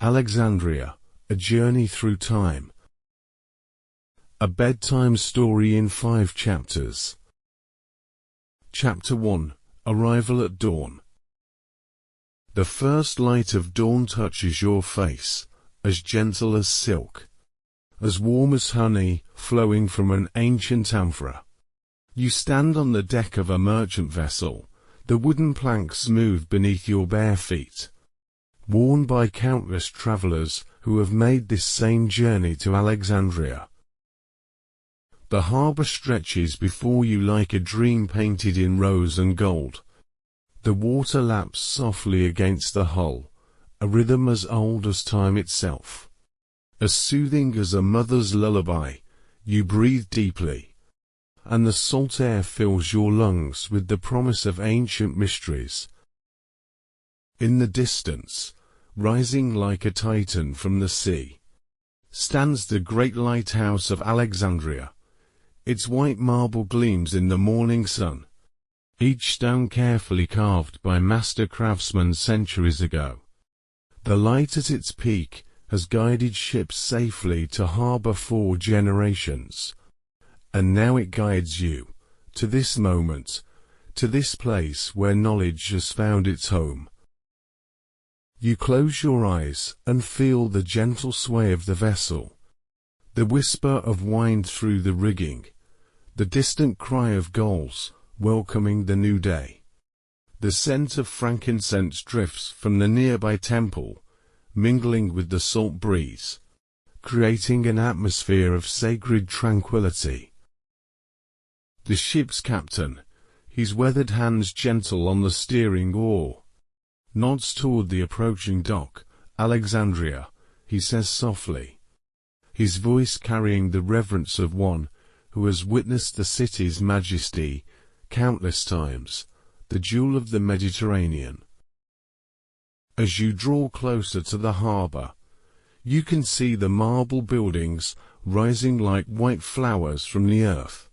Alexandria, a journey through time. A bedtime story in 5 chapters. Chapter 1, Arrival at Dawn. The first light of dawn touches your face, as gentle as silk, as warm as honey flowing from an ancient amphora. You stand on the deck of a merchant vessel, the wooden plank smooth beneath your bare feet, worn by countless travelers who have made this same journey to Alexandria. The harbour stretches before you like a dream painted in rose and gold. The water laps softly against the hull, a rhythm as old as time itself. As soothing as a mother's lullaby, you breathe deeply, and the salt air fills your lungs with the promise of ancient mysteries. In the distance, rising like a titan from the sea, stands the great lighthouse of Alexandria. Its white marble gleams in the morning sun, each stone carefully carved by master craftsmen centuries ago. The light at its peak has guided ships safely to harbor for generations, and now it guides you to this moment, to this place where knowledge has found its home. You close your eyes and feel the gentle sway of the vessel, the whisper of wind through the rigging, the distant cry of gulls welcoming the new day. The scent of frankincense drifts from the nearby temple, mingling with the salt breeze, creating an atmosphere of sacred tranquility. The ship's captain, his weathered hands gentle on the steering oar, nods toward the approaching dock. Alexandria, he says softly, his voice carrying the reverence of one who has witnessed the city's majesty countless times, the jewel of the Mediterranean. As you draw closer to the harbor, you can see the marble buildings rising like white flowers from the earth,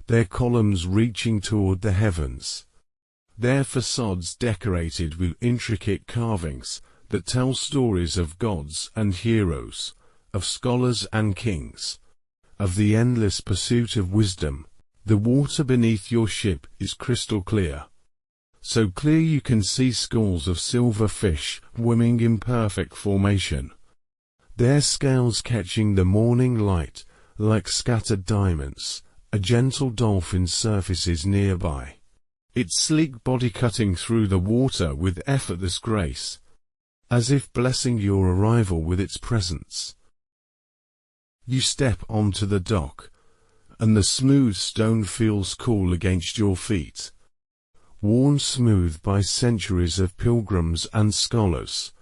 their columns reaching toward the heavens, their facades decorated with intricate carvings that tell stories of gods and heroes, of scholars and kings, of the endless pursuit of wisdom. The water beneath your ship is crystal clear, so clear you can see schools of silver fish swimming in perfect formation, their scales catching the morning light like scattered diamonds. A gentle dolphin surfaces nearby, its sleek body cutting through the water with effortless grace, as if blessing your arrival with its presence. You step onto the dock, and the smooth stone feels cool against your feet, worn smooth by centuries of pilgrims and scholars,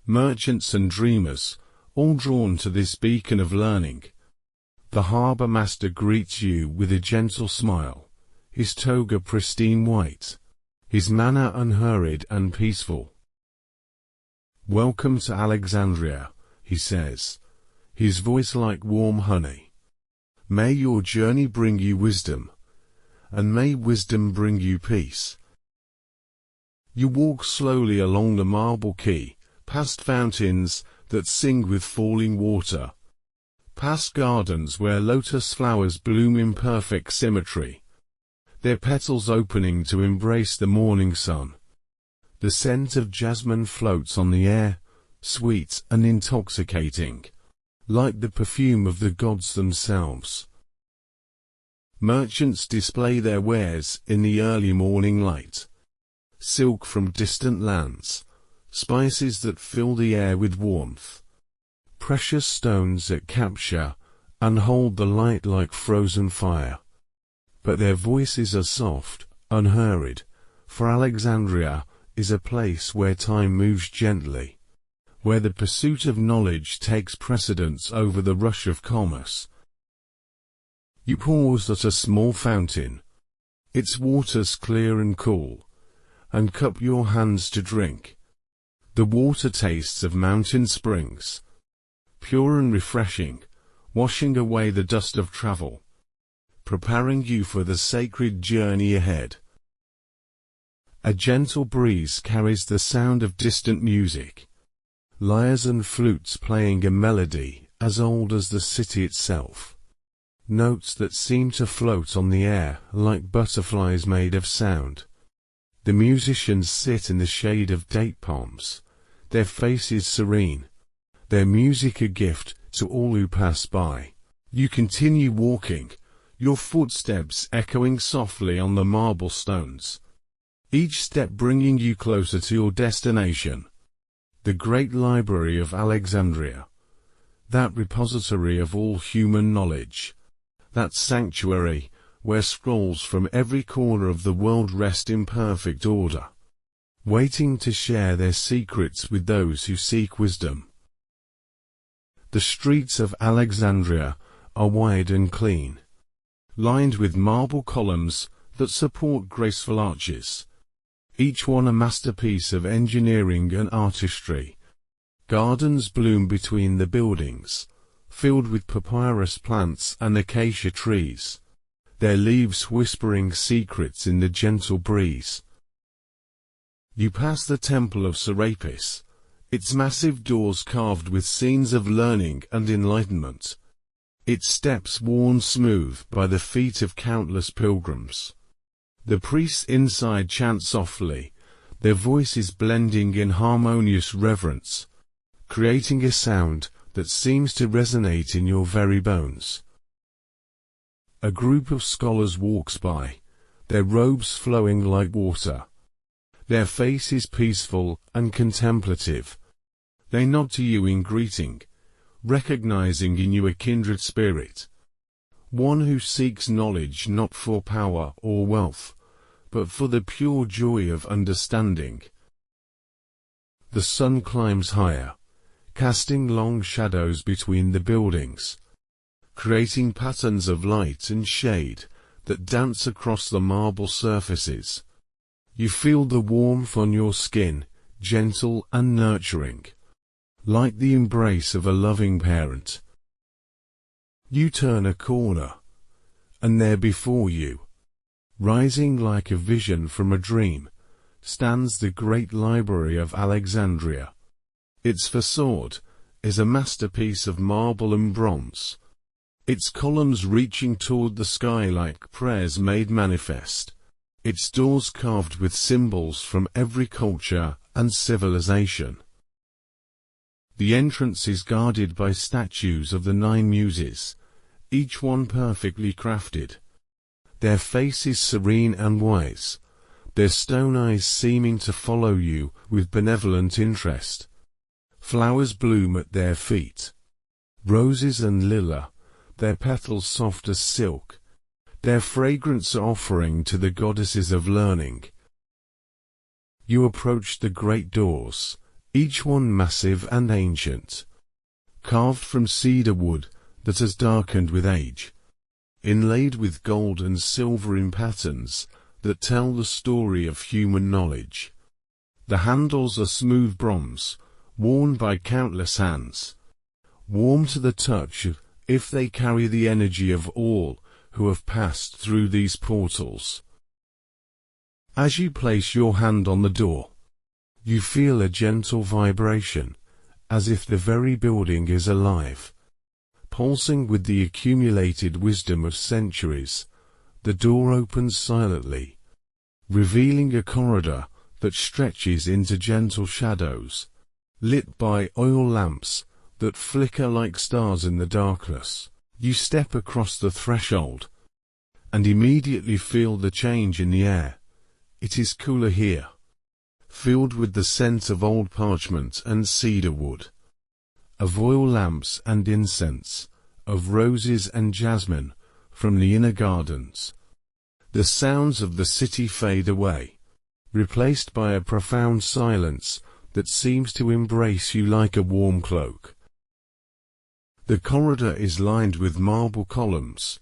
merchants and dreamers, all drawn to this beacon of learning. The harbour master greets you with a gentle smile, his toga pristine white, his manner unhurried and peaceful. "Welcome to Alexandria," he says, his voice like warm honey. "May your journey bring you wisdom, and may wisdom bring you peace." You walk slowly along the marble quay, past fountains that sing with falling water, past gardens where lotus flowers bloom in perfect symmetry, their petals opening to embrace the morning sun. The scent of jasmine floats on the air, sweet and intoxicating, like the perfume of the gods themselves. Merchants display their wares in the early morning light, silk from distant lands, spices that fill the air with warmth, precious stones that capture and hold the light like frozen fire. But their voices are soft, unhurried, for Alexandria is a place where time moves gently, where the pursuit of knowledge takes precedence over the rush of commerce. You pause at a small fountain, its waters clear and cool, and cup your hands to drink. The water tastes of mountain springs, pure and refreshing, washing away the dust of travel, preparing you for the sacred journey ahead. A gentle breeze carries the sound of distant music, lyres and flutes playing a melody as old as the city itself. Notes that seem to float on the air like butterflies made of sound. The musicians sit in the shade of date palms, their faces serene, their music a gift to all who pass by. You continue walking, your footsteps echoing softly on the marble stones, each step bringing you closer to your destination. The great library of Alexandria, that repository of all human knowledge, that sanctuary where scrolls from every corner of the world rest in perfect order, waiting to share their secrets with those who seek wisdom. The streets of Alexandria are wide and clean, lined with marble columns that support graceful arches, each one a masterpiece of engineering and artistry. Gardens bloom between the buildings, filled with papyrus plants and acacia trees, their leaves whispering secrets in the gentle breeze. You pass the Temple of Serapis, its massive doors carved with scenes of learning and enlightenment, its steps worn smooth by the feet of countless pilgrims. The priests inside chant softly, their voices blending in harmonious reverence, creating a sound that seems to resonate in your very bones. A group of scholars walks by, their robes flowing like water, their faces peaceful and contemplative. They nod to you in greeting, recognizing in you a kindred spirit, one who seeks knowledge not for power or wealth, but for the pure joy of understanding. The sun climbs higher, casting long shadows between the buildings, creating patterns of light and shade that dance across the marble surfaces. You feel the warmth on your skin, gentle and nurturing, like the embrace of a loving parent. You turn a corner, and there before you, rising like a vision from a dream, stands the great library of Alexandria. Its facade is a masterpiece of marble and bronze, its columns reaching toward the sky like prayers made manifest, its doors carved with symbols from every culture and civilization. The entrance is guarded by statues of the 9 muses, each one perfectly crafted, their faces serene and wise, their stone eyes seeming to follow you with benevolent interest. Flowers bloom at their feet, roses and lilac, their petals soft as silk, their fragrance offering to the goddesses of learning. You approach the great doors, each one massive and ancient, carved from cedar wood that has darkened with age, inlaid with gold and silver in patterns that tell the story of human knowledge. The handles are smooth bronze, worn by countless hands, warm to the touch if they carry the energy of all who have passed through these portals. As you place your hand on the door, you feel a gentle vibration, as if the very building is alive. Pulsing with the accumulated wisdom of centuries, the door opens silently, revealing a corridor that stretches into gentle shadows, lit by oil lamps that flicker like stars in the darkness. You step across the threshold, and immediately feel the change in the air. It is cooler here, filled with the scent of old parchment and cedar wood, of oil lamps and incense, of roses and jasmine from the inner gardens. The sounds of the city fade away, replaced by a profound silence that seems to embrace you like a warm cloak. The corridor is lined with marble columns,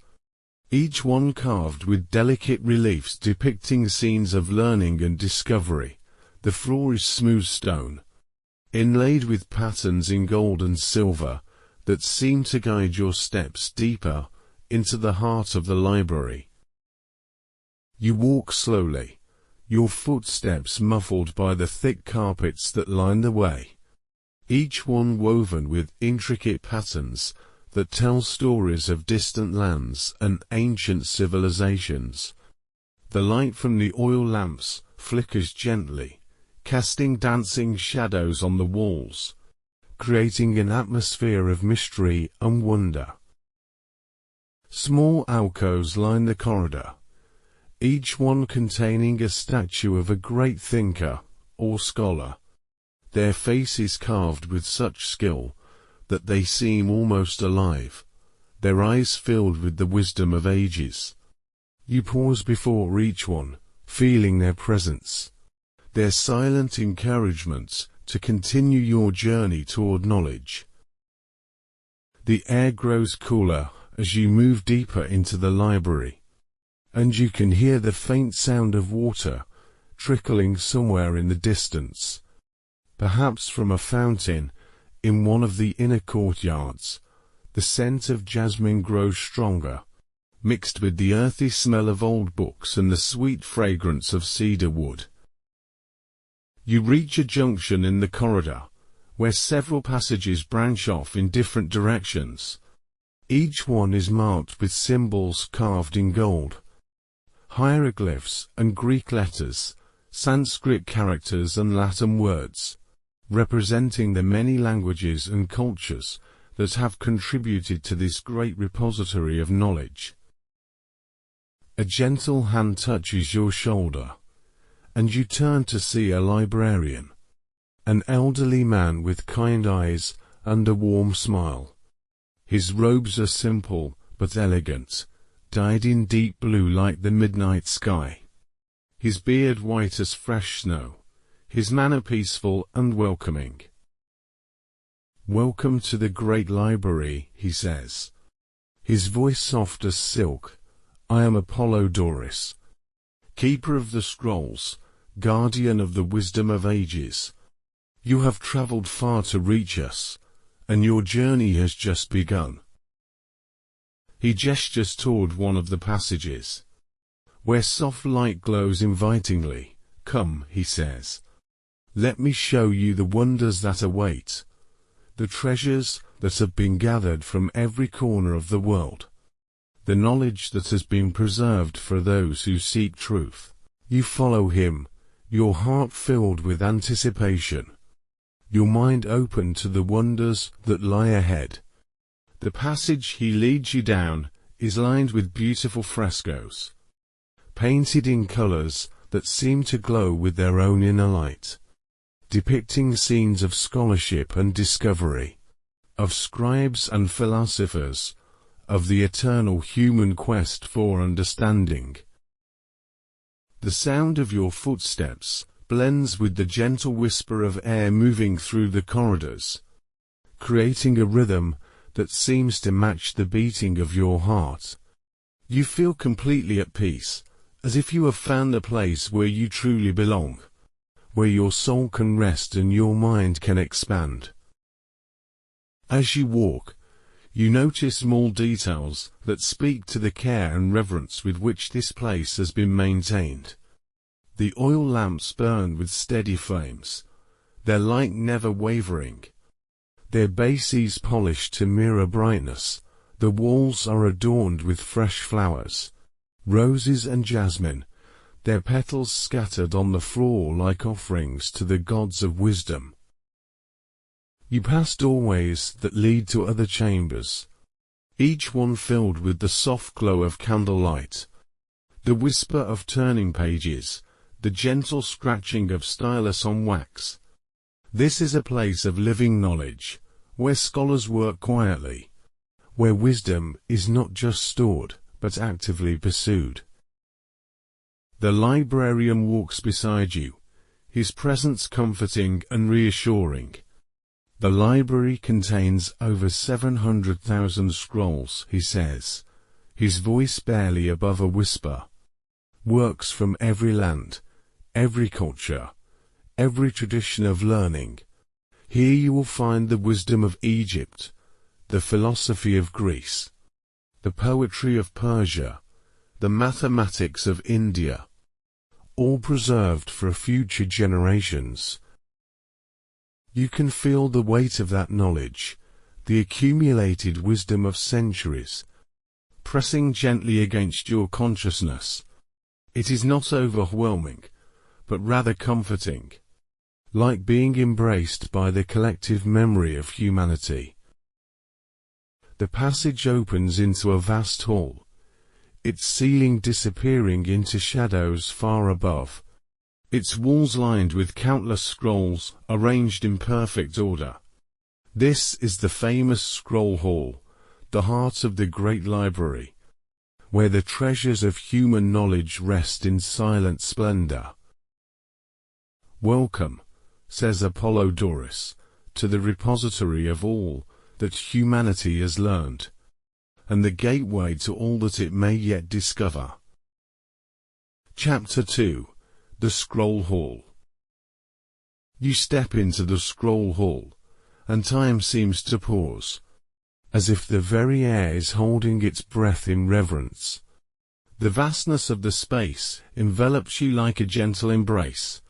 each one carved with delicate reliefs depicting scenes of learning and discovery. The floor is smooth stone, inlaid with patterns in gold and silver that seem to guide your steps deeper into the heart of the library. You walk slowly, your footsteps muffled by the thick carpets that line the way. each one woven with intricate patterns that tell stories of distant lands and ancient civilizations. The light from the oil lamps flickers gently, casting dancing shadows on the walls, creating an atmosphere of mystery and wonder. Small alcoves line the corridor, each one containing a statue of a great thinker or scholar, their faces carved with such skill that they seem almost alive, their eyes filled with the wisdom of ages. You pause before each one, feeling their presence, their silent encouragement to continue your journey toward knowledge. The air grows cooler as you move deeper into the library, and you can hear the faint sound of water trickling somewhere in the distance, perhaps from a fountain in one of the inner courtyards. The scent of jasmine grows stronger, mixed with the earthy smell of old books and the sweet fragrance of cedar wood. You reach a junction in the corridor, where several passages branch off in different directions. Each one is marked with symbols carved in gold, hieroglyphs and Greek letters, Sanskrit characters and Latin words, representing the many languages and cultures that have contributed to this great repository of knowledge. A gentle hand touches your shoulder, and you turn to see a librarian, an elderly man with kind eyes and a warm smile. His robes are simple but elegant, dyed in deep blue like the midnight sky. His beard white as fresh snow, his manner peaceful and welcoming. "Welcome to the great library," he says, his voice soft as silk. "I am Apollodorus, keeper of the scrolls, guardian of the wisdom of ages. You have traveled far to reach us, and your journey has just begun." He gestures toward one of the passages, where soft light glows invitingly. "Come," he says. "Let me show you the wonders that await, the treasures that have been gathered from every corner of the world, the knowledge that has been preserved for those who seek truth." You follow him, your heart filled with anticipation, your mind open to the wonders that lie ahead. The passage he leads you down is lined with beautiful frescoes, painted in colors that seem to glow with their own inner light, depicting scenes of scholarship and discovery, of scribes and philosophers, of the eternal human quest for understanding. The sound of your footsteps blends with the gentle whisper of air moving through the corridors, creating a rhythm that seems to match the beating of your heart. You feel completely at peace, as if you have found a place where you truly belong, where your soul can rest and your mind can expand. As you walk, you notice small details that speak to the care and reverence with which this place has been maintained. The oil lamps burn with steady flames, their light never wavering, their bases polished to mirror brightness. The walls are adorned with fresh flowers, roses and jasmine, their petals scattered on the floor like offerings to the gods of wisdom. You pass doorways that lead to other chambers, each one filled with the soft glow of candlelight, the whisper of turning pages, the gentle scratching of stylus on wax. This is a place of living knowledge, where scholars work quietly, where wisdom is not just stored, but actively pursued. The librarian walks beside you, his presence comforting and reassuring. The library contains over 700,000 scrolls, he says, his voice barely above a whisper. Works from every land, every culture, every tradition of learning. Here you will find the wisdom of Egypt, the philosophy of Greece, the poetry of Persia, the mathematics of India, all preserved for future generations. You can feel the weight of that knowledge, the accumulated wisdom of centuries, pressing gently against your consciousness. It is not overwhelming, but rather comforting, like being embraced by the collective memory of humanity. The passage opens into a vast hall, its ceiling disappearing into shadows far above, its walls lined with countless scrolls arranged in perfect order. This is the famous scroll hall, the heart of the great library, where the treasures of human knowledge rest in silent splendor. Welcome, says Apollodorus, to the repository of all that humanity has learned, and the gateway to all that it may yet discover. Chapter 2. The Scroll Hall. You step into the scroll hall, and time seems to pause, as if the very air is holding its breath in reverence. The vastness of the space envelops you like a gentle embrace.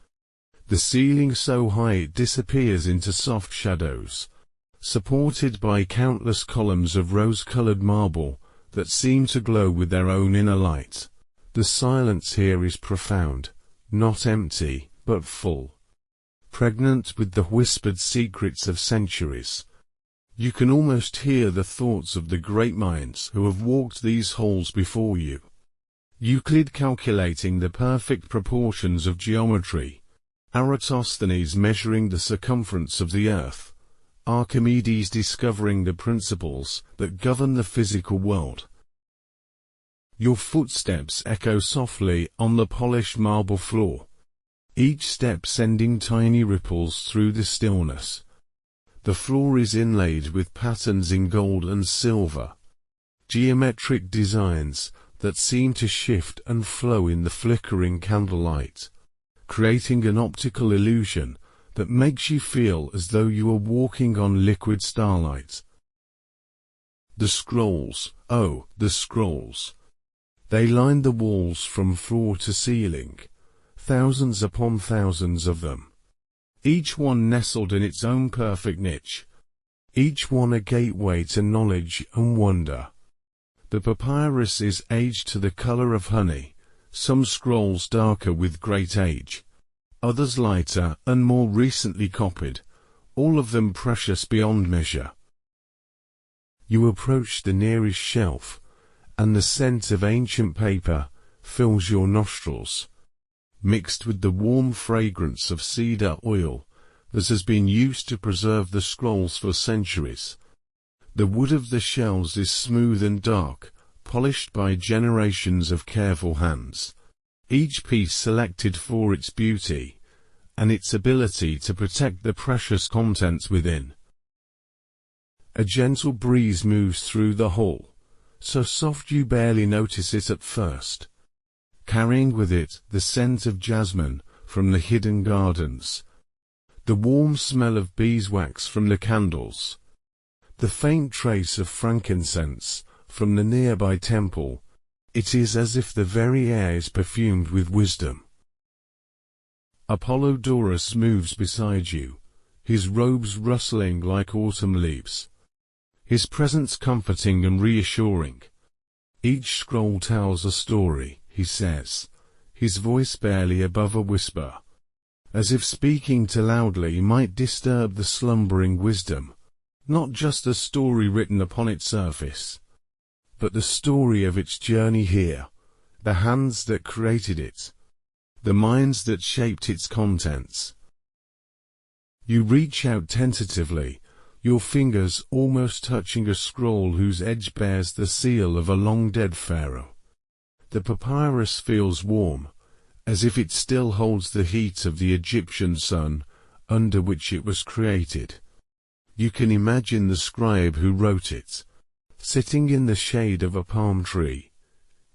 The ceiling so high it disappears into soft shadows, supported by countless columns of rose-colored marble that seem to glow with their own inner light. The silence here is profound, not empty, but full, pregnant with the whispered secrets of centuries. You can almost hear the thoughts of the great minds who have walked these halls before you. Euclid calculating the perfect proportions of geometry, Eratosthenes measuring the circumference of the earth, Archimedes discovering the principles that govern the physical world. Your footsteps echo softly on the polished marble floor, each step sending tiny ripples through the stillness. The floor is inlaid with patterns in gold and silver, geometric designs that seem to shift and flow in the flickering candlelight, creating an optical illusion that makes you feel as though you are walking on liquid starlight. The scrolls, oh, the scrolls! They line the walls from floor to ceiling, thousands upon thousands of them, each one nestled in its own perfect niche, each one a gateway to knowledge and wonder. The papyrus is aged to the color of honey, some scrolls darker with great age, others lighter and more recently copied, all of them precious beyond measure. You approach the nearest shelf, and the scent of ancient paper fills your nostrils, mixed with the warm fragrance of cedar oil that has been used to preserve the scrolls for centuries. The wood of the shells is smooth and dark, polished by generations of careful hands, each piece selected for its beauty and its ability to protect the precious contents within. A gentle breeze moves through the hall, so soft you barely notice it at first, carrying with it the scent of jasmine from the hidden gardens, the warm smell of beeswax from the candles, the faint trace of frankincense from the nearby temple. It is as if the very air is perfumed with wisdom. Apollodorus moves beside you, his robes rustling like autumn leaves, his presence comforting and reassuring. Each scroll tells a story, he says, his voice barely above a whisper, as if speaking too loudly might disturb the slumbering wisdom. Not just a story written upon its surface, but the story of its journey here, the hands that created it, the minds that shaped its contents. You reach out tentatively, your fingers almost touching a scroll whose edge bears the seal of a long-dead pharaoh. The papyrus feels warm, as if it still holds the heat of the Egyptian sun under which it was created. You can imagine the scribe who wrote it, sitting in the shade of a palm tree,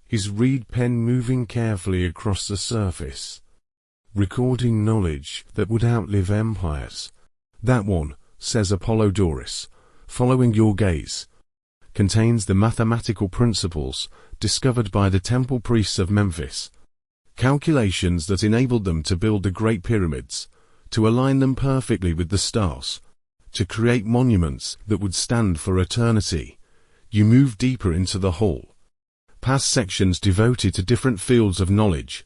his reed pen moving carefully across the surface, recording knowledge that would outlive empires. That one, says Apollodorus, following your gaze, contains the mathematical principles discovered by the temple priests of Memphis, calculations that enabled them to build the Great Pyramids, to align them perfectly with the stars, to create monuments that would stand for eternity. You move deeper into the hall, past sections devoted to different fields of knowledge.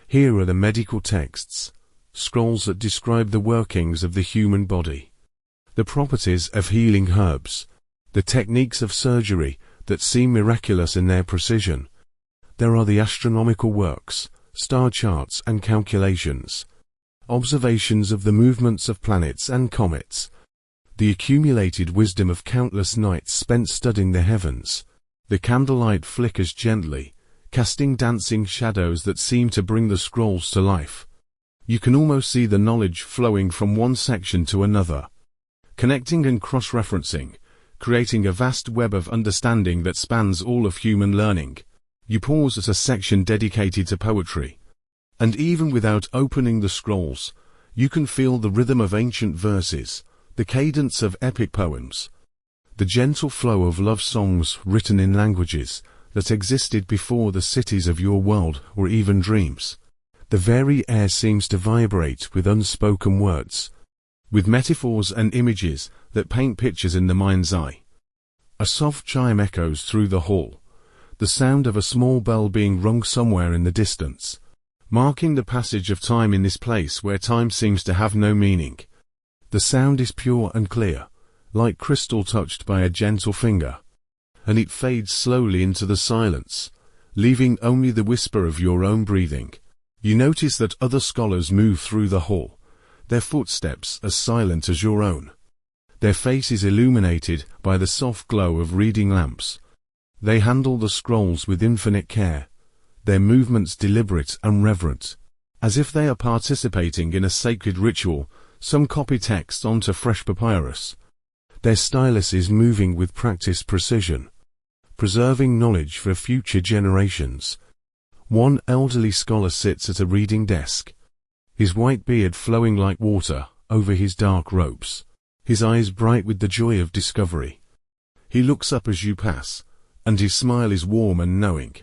Here are the medical texts, scrolls that describe the workings of the human body, the properties of healing herbs, the techniques of surgery that seem miraculous in their precision. There are the astronomical works, star charts and calculations, observations of the movements of planets and comets, the accumulated wisdom of countless nights spent studying the heavens. The candlelight flickers gently, casting dancing shadows that seem to bring the scrolls to life. You can almost see the knowledge flowing from one section to another, connecting and cross-referencing, creating a vast web of understanding that spans all of human learning. You pause at a section dedicated to poetry, and even without opening the scrolls, you can feel the rhythm of ancient verses, the cadence of epic poems, the gentle flow of love songs written in languages that existed before the cities of your world or even dreams. The very air seems to vibrate with unspoken words, with metaphors and images that paint pictures in the mind's eye. A soft chime echoes through the hall, the sound of a small bell being rung somewhere in the distance, marking the passage of time in this place where time seems to have no meaning. The sound is pure and clear, like crystal touched by a gentle finger, and it fades slowly into the silence, leaving only the whisper of your own breathing. You notice that other scholars move through the hall, their footsteps as silent as your own, their faces illuminated by the soft glow of reading lamps. They handle the scrolls with infinite care, their movements deliberate and reverent, as if they are participating in a sacred ritual. Some copy text onto fresh papyrus. Their stylus is moving with practiced precision, preserving knowledge for future generations. One elderly scholar sits at a reading desk, his white beard flowing like water over his dark robes, his eyes bright with the joy of discovery. He looks up as you pass, and his smile is warm and knowing,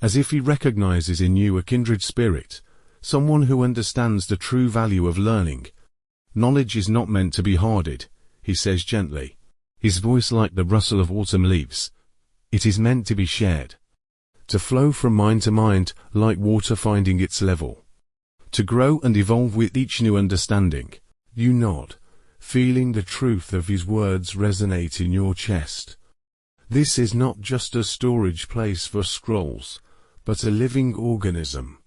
as if he recognizes in you a kindred spirit, someone who understands the true value of learning. Knowledge is not meant to be hoarded, he says gently, his voice like the rustle of autumn leaves. It is meant to be shared, to flow from mind to mind like water finding its level, to grow and evolve with each new understanding. You nod, feeling the truth of his words resonate in your chest. This is not just a storage place for scrolls, but a living organism,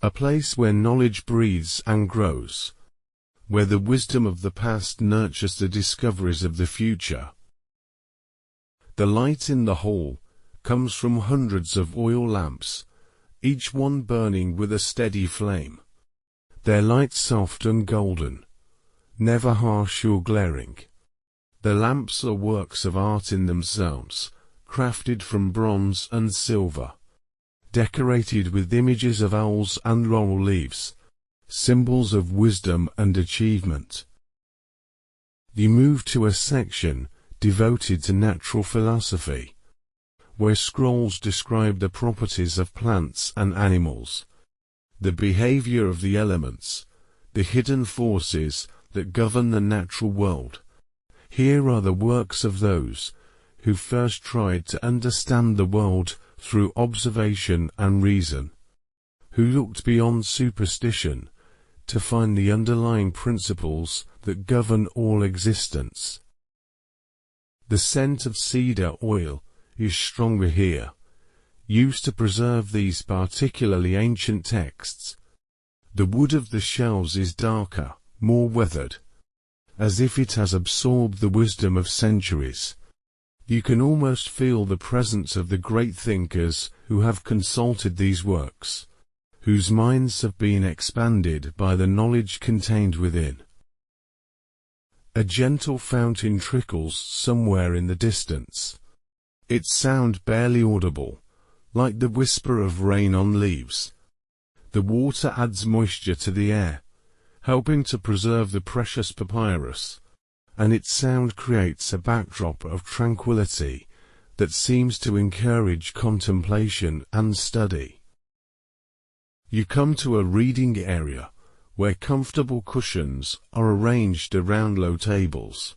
a place where knowledge breathes and grows, where the wisdom of the past nurtures the discoveries of the future. The light in the hall comes from hundreds of oil lamps, each one burning with a steady flame. Their light soft and golden, never harsh or glaring. The lamps are works of art in themselves, crafted from bronze and silver, decorated with images of owls and laurel leaves, symbols of wisdom and achievement. You move to a section devoted to natural philosophy, where scrolls describe the properties of plants and animals, the behavior of the elements, the hidden forces that govern the natural world. Here are the works of those who first tried to understand the world through observation and reason, who looked beyond superstition to find the underlying principles that govern all existence. The scent of cedar oil is stronger here, used to preserve these particularly ancient texts. The wood of the shelves is darker, more weathered, as if it has absorbed the wisdom of centuries. You can almost feel the presence of the great thinkers who have consulted these works, whose minds have been expanded by the knowledge contained within. A gentle fountain trickles somewhere in the distance, its sound barely audible, like the whisper of rain on leaves. The water adds moisture to the air, helping to preserve the precious papyrus, and its sound creates a backdrop of tranquility that seems to encourage contemplation and study. You come to a reading area where comfortable cushions are arranged around low tables,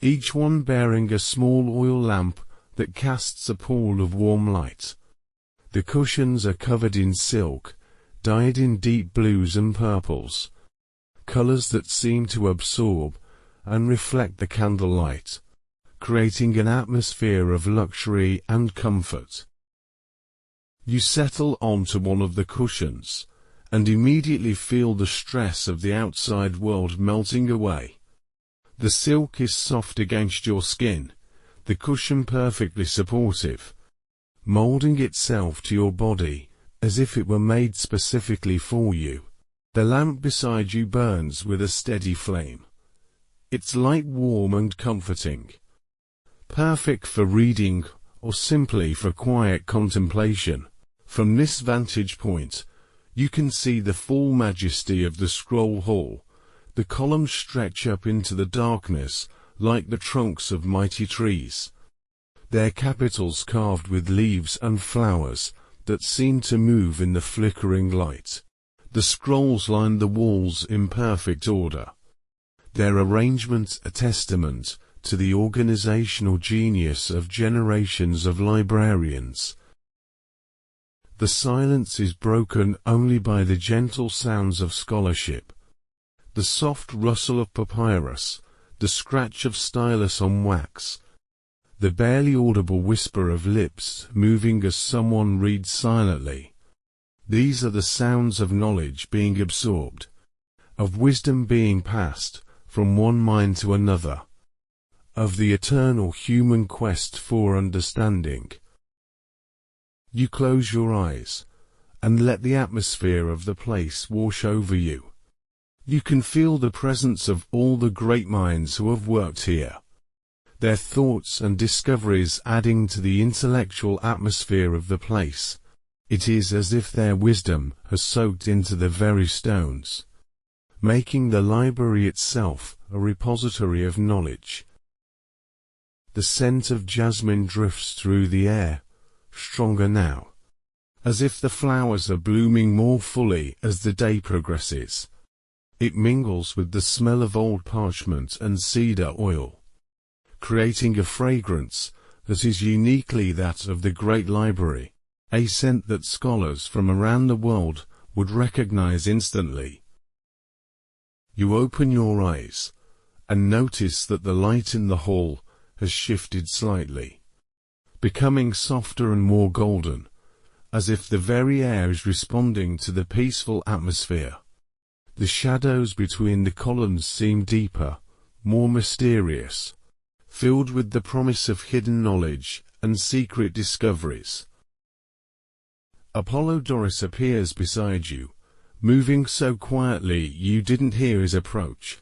each one bearing a small oil lamp that casts a pool of warm light. The cushions are covered in silk, dyed in deep blues and purples, colors that seem to absorb and reflect the candlelight, creating an atmosphere of luxury and comfort. You settle onto one of the cushions, and immediately feel the stress of the outside world melting away. The silk is soft against your skin, the cushion perfectly supportive, molding itself to your body as if it were made specifically for you. The lamp beside you burns with a steady flame, its light warm and comforting, perfect for reading or simply for quiet contemplation. From this vantage point, you can see the full majesty of the scroll hall. The columns stretch up into the darkness like the trunks of mighty trees, their capitals carved with leaves and flowers that seem to move in the flickering light. The scrolls line the walls in perfect order, their arrangement a testament to the organizational genius of generations of librarians. The silence is broken only by the gentle sounds of scholarship, the soft rustle of papyrus, the scratch of stylus on wax, the barely audible whisper of lips moving as someone reads silently. These are the sounds of knowledge being absorbed, of wisdom being passed from one mind to another, of the eternal human quest for understanding. You close your eyes and let the atmosphere of the place wash over you. You can feel the presence of all the great minds who have worked here, their thoughts and discoveries adding to the intellectual atmosphere of the place. It is as if their wisdom has soaked into the very stones, making the library itself a repository of knowledge. The scent of jasmine drifts through the air, stronger now, as if the flowers are blooming more fully as the day progresses. It mingles with the smell of old parchment and cedar oil, creating a fragrance that is uniquely that of the great library, a scent that scholars from around the world would recognize instantly. You open your eyes and notice that the light in the hall has shifted slightly, becoming softer and more golden, as if the very air is responding to the peaceful atmosphere. The shadows between the columns seem deeper, more mysterious, filled with the promise of hidden knowledge and secret discoveries. Apollodorus appears beside you, moving so quietly you didn't hear his approach.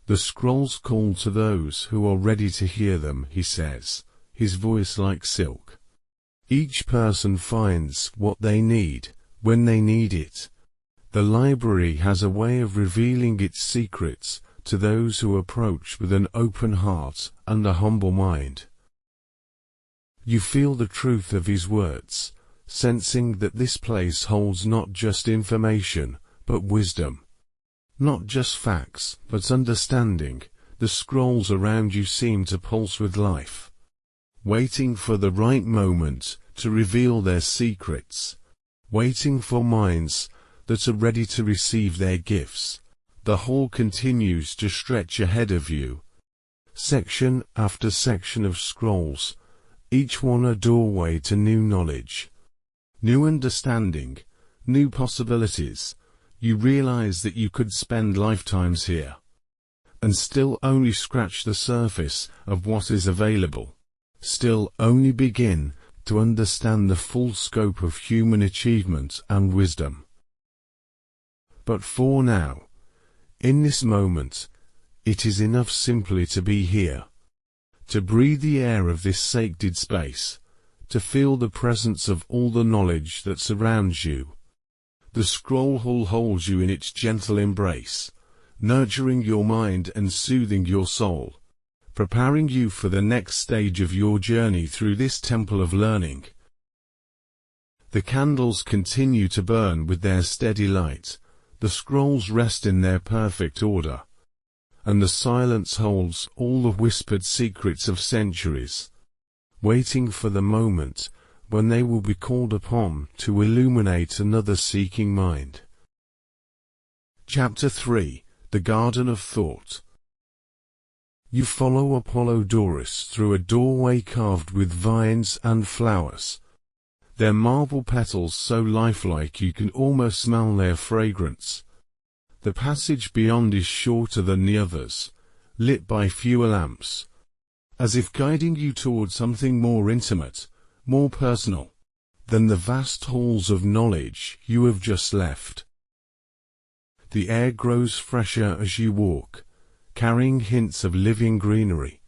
The scrolls call to those who are ready to hear them, he says, his voice like silk. Each person finds what they need, when they need it. The library has a way of revealing its secrets to those who approach with an open heart and a humble mind. You feel the truth of his words, sensing that this place holds not just information, but wisdom. Not just facts, but understanding. The scrolls around you seem to pulse with life, waiting for the right moment to reveal their secrets, waiting for minds that are ready to receive their gifts. The hall continues to stretch ahead of you, section after section of scrolls, each one a doorway to new knowledge, new understanding, new possibilities. You realize that you could spend lifetimes here, and still only scratch the surface of what is available, still only begin to understand the full scope of human achievement and wisdom. But for now, in this moment, it is enough simply to be here, to breathe the air of this sacred space, to feel the presence of all the knowledge that surrounds you. The scroll hall holds you in its gentle embrace, nurturing your mind and soothing your soul, preparing you for the next stage of your journey through this temple of learning. The candles continue to burn with their steady light, The scrolls rest in their perfect order, and the silence holds all the whispered secrets of centuries, waiting for the moment when they will be called upon to illuminate another seeking mind. Chapter 3: The Garden of Thought. You follow Apollodorus through a doorway carved with vines and flowers, their marble petals so lifelike you can almost smell their fragrance. The passage beyond is shorter than the others, lit by fewer lamps, as if guiding you toward something more intimate, more personal, than the vast halls of knowledge you have just left. The air grows fresher as you walk, carrying hints of living greenery,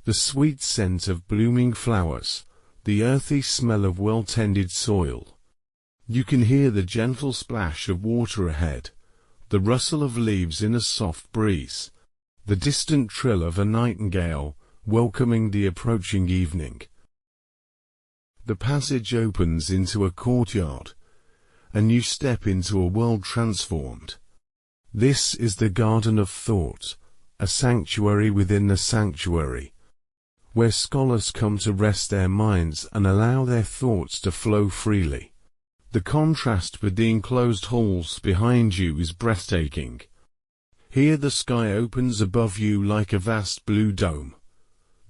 the sweet scent of blooming flowers, the earthy smell of well-tended soil. You can hear the gentle splash of water ahead, the rustle of leaves in a soft breeze, the distant trill of a nightingale welcoming the approaching evening. The passage opens into a courtyard, and you step into a world transformed. This is the Garden of Thought, a sanctuary within the sanctuary, where scholars come to rest their minds and allow their thoughts to flow freely. The contrast with the enclosed halls behind you is breathtaking. Here the sky opens above you like a vast blue dome,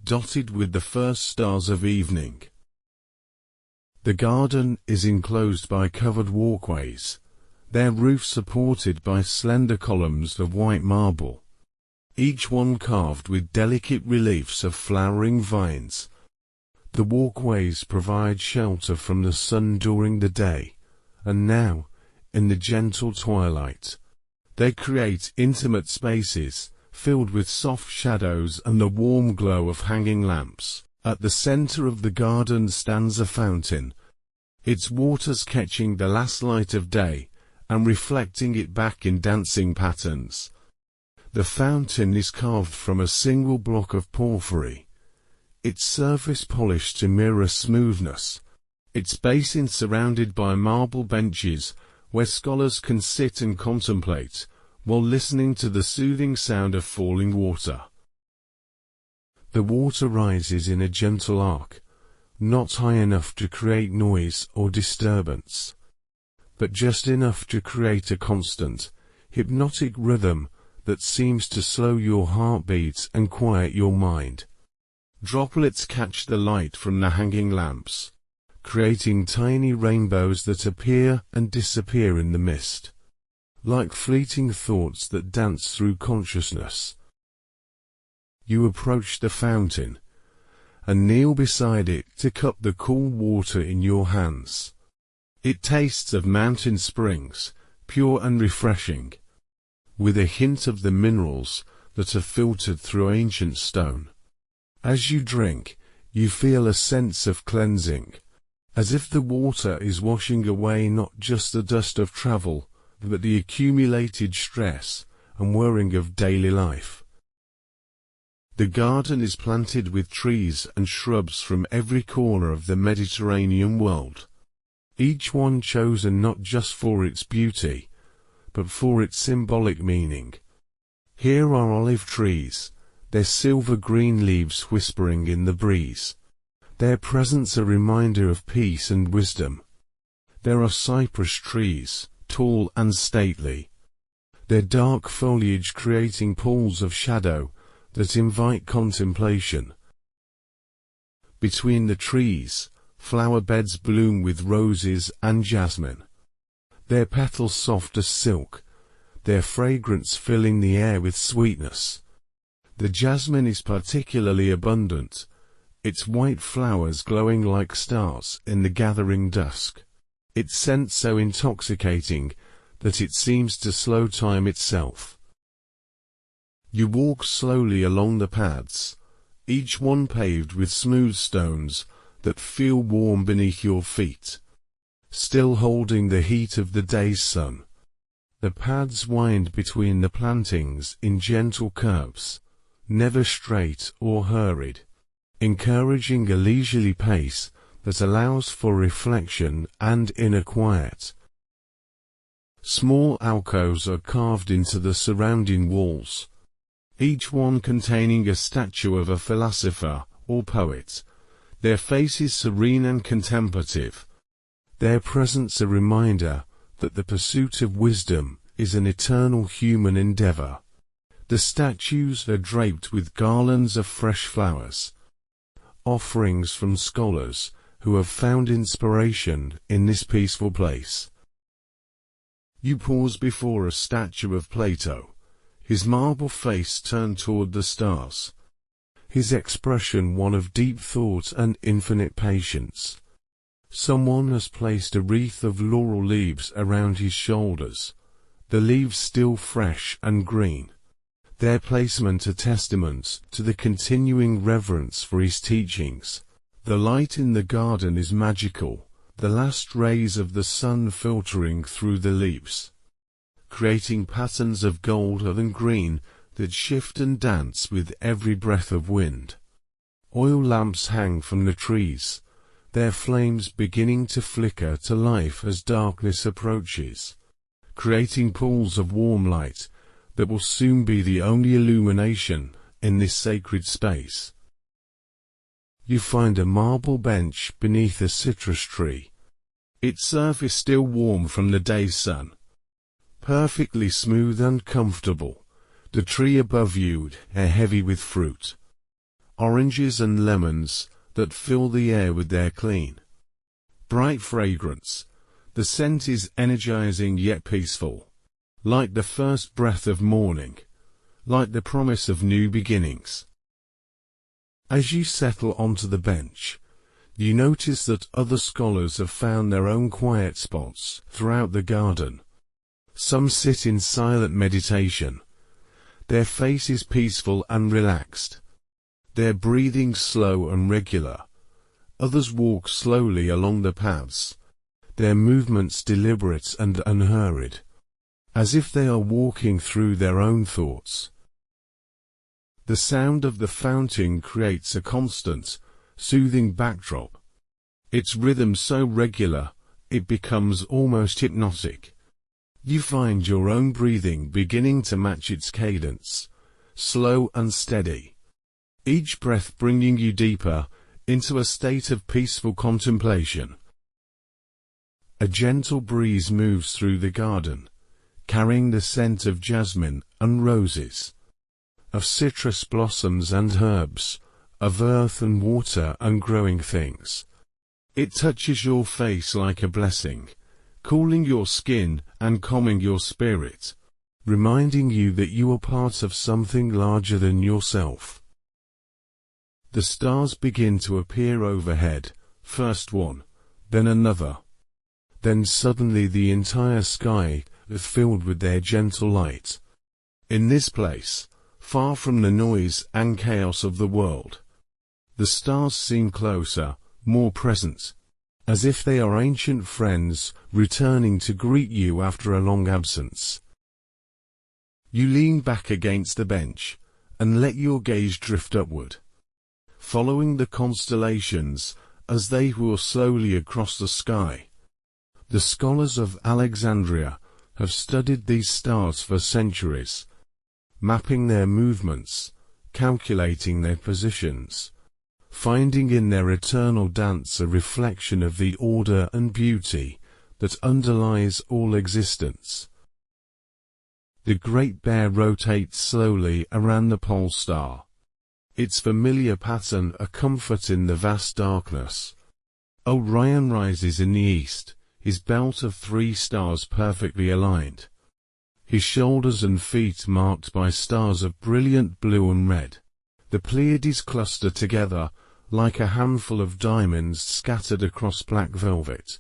dotted with the first stars of evening. The garden is enclosed by covered walkways, their roofs supported by slender columns of white marble, each one carved with delicate reliefs of flowering vines. The walkways provide shelter from the sun during the day, and now, in the gentle twilight, they create intimate spaces, filled with soft shadows and the warm glow of hanging lamps. At the center of the garden stands a fountain, its waters catching the last light of day and reflecting it back in dancing patterns. The fountain is carved from a single block of porphyry, its surface polished to mirror smoothness, its basin surrounded by marble benches where scholars can sit and contemplate, while listening to the soothing sound of falling water. The water rises in a gentle arc, not high enough to create noise or disturbance, but just enough to create a constant, hypnotic rhythm that seems to slow your heartbeats and quiet your mind. Droplets catch the light from the hanging lamps, creating tiny rainbows that appear and disappear in the mist, like fleeting thoughts that dance through consciousness. You approach the fountain, and kneel beside it to cup the cool water in your hands. It tastes of mountain springs, pure and refreshing, with a hint of the minerals that are filtered through ancient stone. As you drink, you feel a sense of cleansing, as if the water is washing away not just the dust of travel, but the accumulated stress and worrying of daily life. The garden is planted with trees and shrubs from every corner of the Mediterranean world, each one chosen not just for its beauty, but for its symbolic meaning. Here are olive trees, their silver-green leaves whispering in the breeze, their presence a reminder of peace and wisdom. There are cypress trees, tall and stately, their dark foliage creating pools of shadow that invite contemplation. Between the trees, flower beds bloom with roses and jasmine, their petals soft as silk, their fragrance filling the air with sweetness. The jasmine is particularly abundant, its white flowers glowing like stars in the gathering dusk, its scent so intoxicating that it seems to slow time itself. You walk slowly along the paths, each one paved with smooth stones that feel warm beneath your feet, still holding the heat of the day's sun. The paths wind between the plantings in gentle curves, never straight or hurried, encouraging a leisurely pace that allows for reflection and inner quiet. Small alcoves are carved into the surrounding walls, each one containing a statue of a philosopher or poet, their faces serene and contemplative, their presence a reminder that the pursuit of wisdom is an eternal human endeavor. The statues are draped with garlands of fresh flowers, offerings from scholars who have found inspiration in this peaceful place. You pause before a statue of Plato, his marble face turned toward the stars, his expression one of deep thought and infinite patience. Someone has placed a wreath of laurel leaves around his shoulders, the leaves still fresh and green, their placement a testament to the continuing reverence for his teachings. The light in the garden is magical, the last rays of the sun filtering through the leaves, creating patterns of gold and green that shift and dance with every breath of wind. Oil lamps hang from the trees, their flames beginning to flicker to life as darkness approaches, creating pools of warm light that will soon be the only illumination in this sacred space. You find a marble bench beneath a citrus tree, its surface still warm from the day's sun, perfectly smooth and comfortable. The tree above you heavy with fruit, oranges and lemons that fill the air with their clean, bright fragrance. The scent is energizing yet peaceful, like the first breath of morning, like the promise of new beginnings. As you settle onto the bench, you notice that other scholars have found their own quiet spots throughout the garden. Some sit in silent meditation, their faces peaceful and relaxed, their breathing slow and regular. Others walk slowly along the paths, their movements deliberate and unhurried, as if they are walking through their own thoughts. The sound of the fountain creates a constant, soothing backdrop, its rhythm so regular it becomes almost hypnotic. You find your own breathing beginning to match its cadence, slow and steady, each breath bringing you deeper into a state of peaceful contemplation. A gentle breeze moves through the garden, carrying the scent of jasmine and roses, of citrus blossoms and herbs, of earth and water and growing things. It touches your face like a blessing, cooling your skin and calming your spirit, reminding you that you are part of something larger than yourself. The stars begin to appear overhead, first one, then another. Then suddenly the entire sky is filled with their gentle light. In this place, far from the noise and chaos of the world, the stars seem closer, more present, as if they are ancient friends returning to greet you after a long absence. You lean back against the bench and let your gaze drift upward, following the constellations as they wheel slowly across the sky. The scholars of Alexandria have studied these stars for centuries, mapping their movements, calculating their positions, finding in their eternal dance a reflection of the order and beauty that underlies all existence. The Great Bear rotates slowly around the pole star, its familiar pattern a comfort in the vast darkness. Orion rises in the east, his belt of 3 stars perfectly aligned, his shoulders and feet marked by stars of brilliant blue and red. The Pleiades cluster together like a handful of diamonds scattered across black velvet,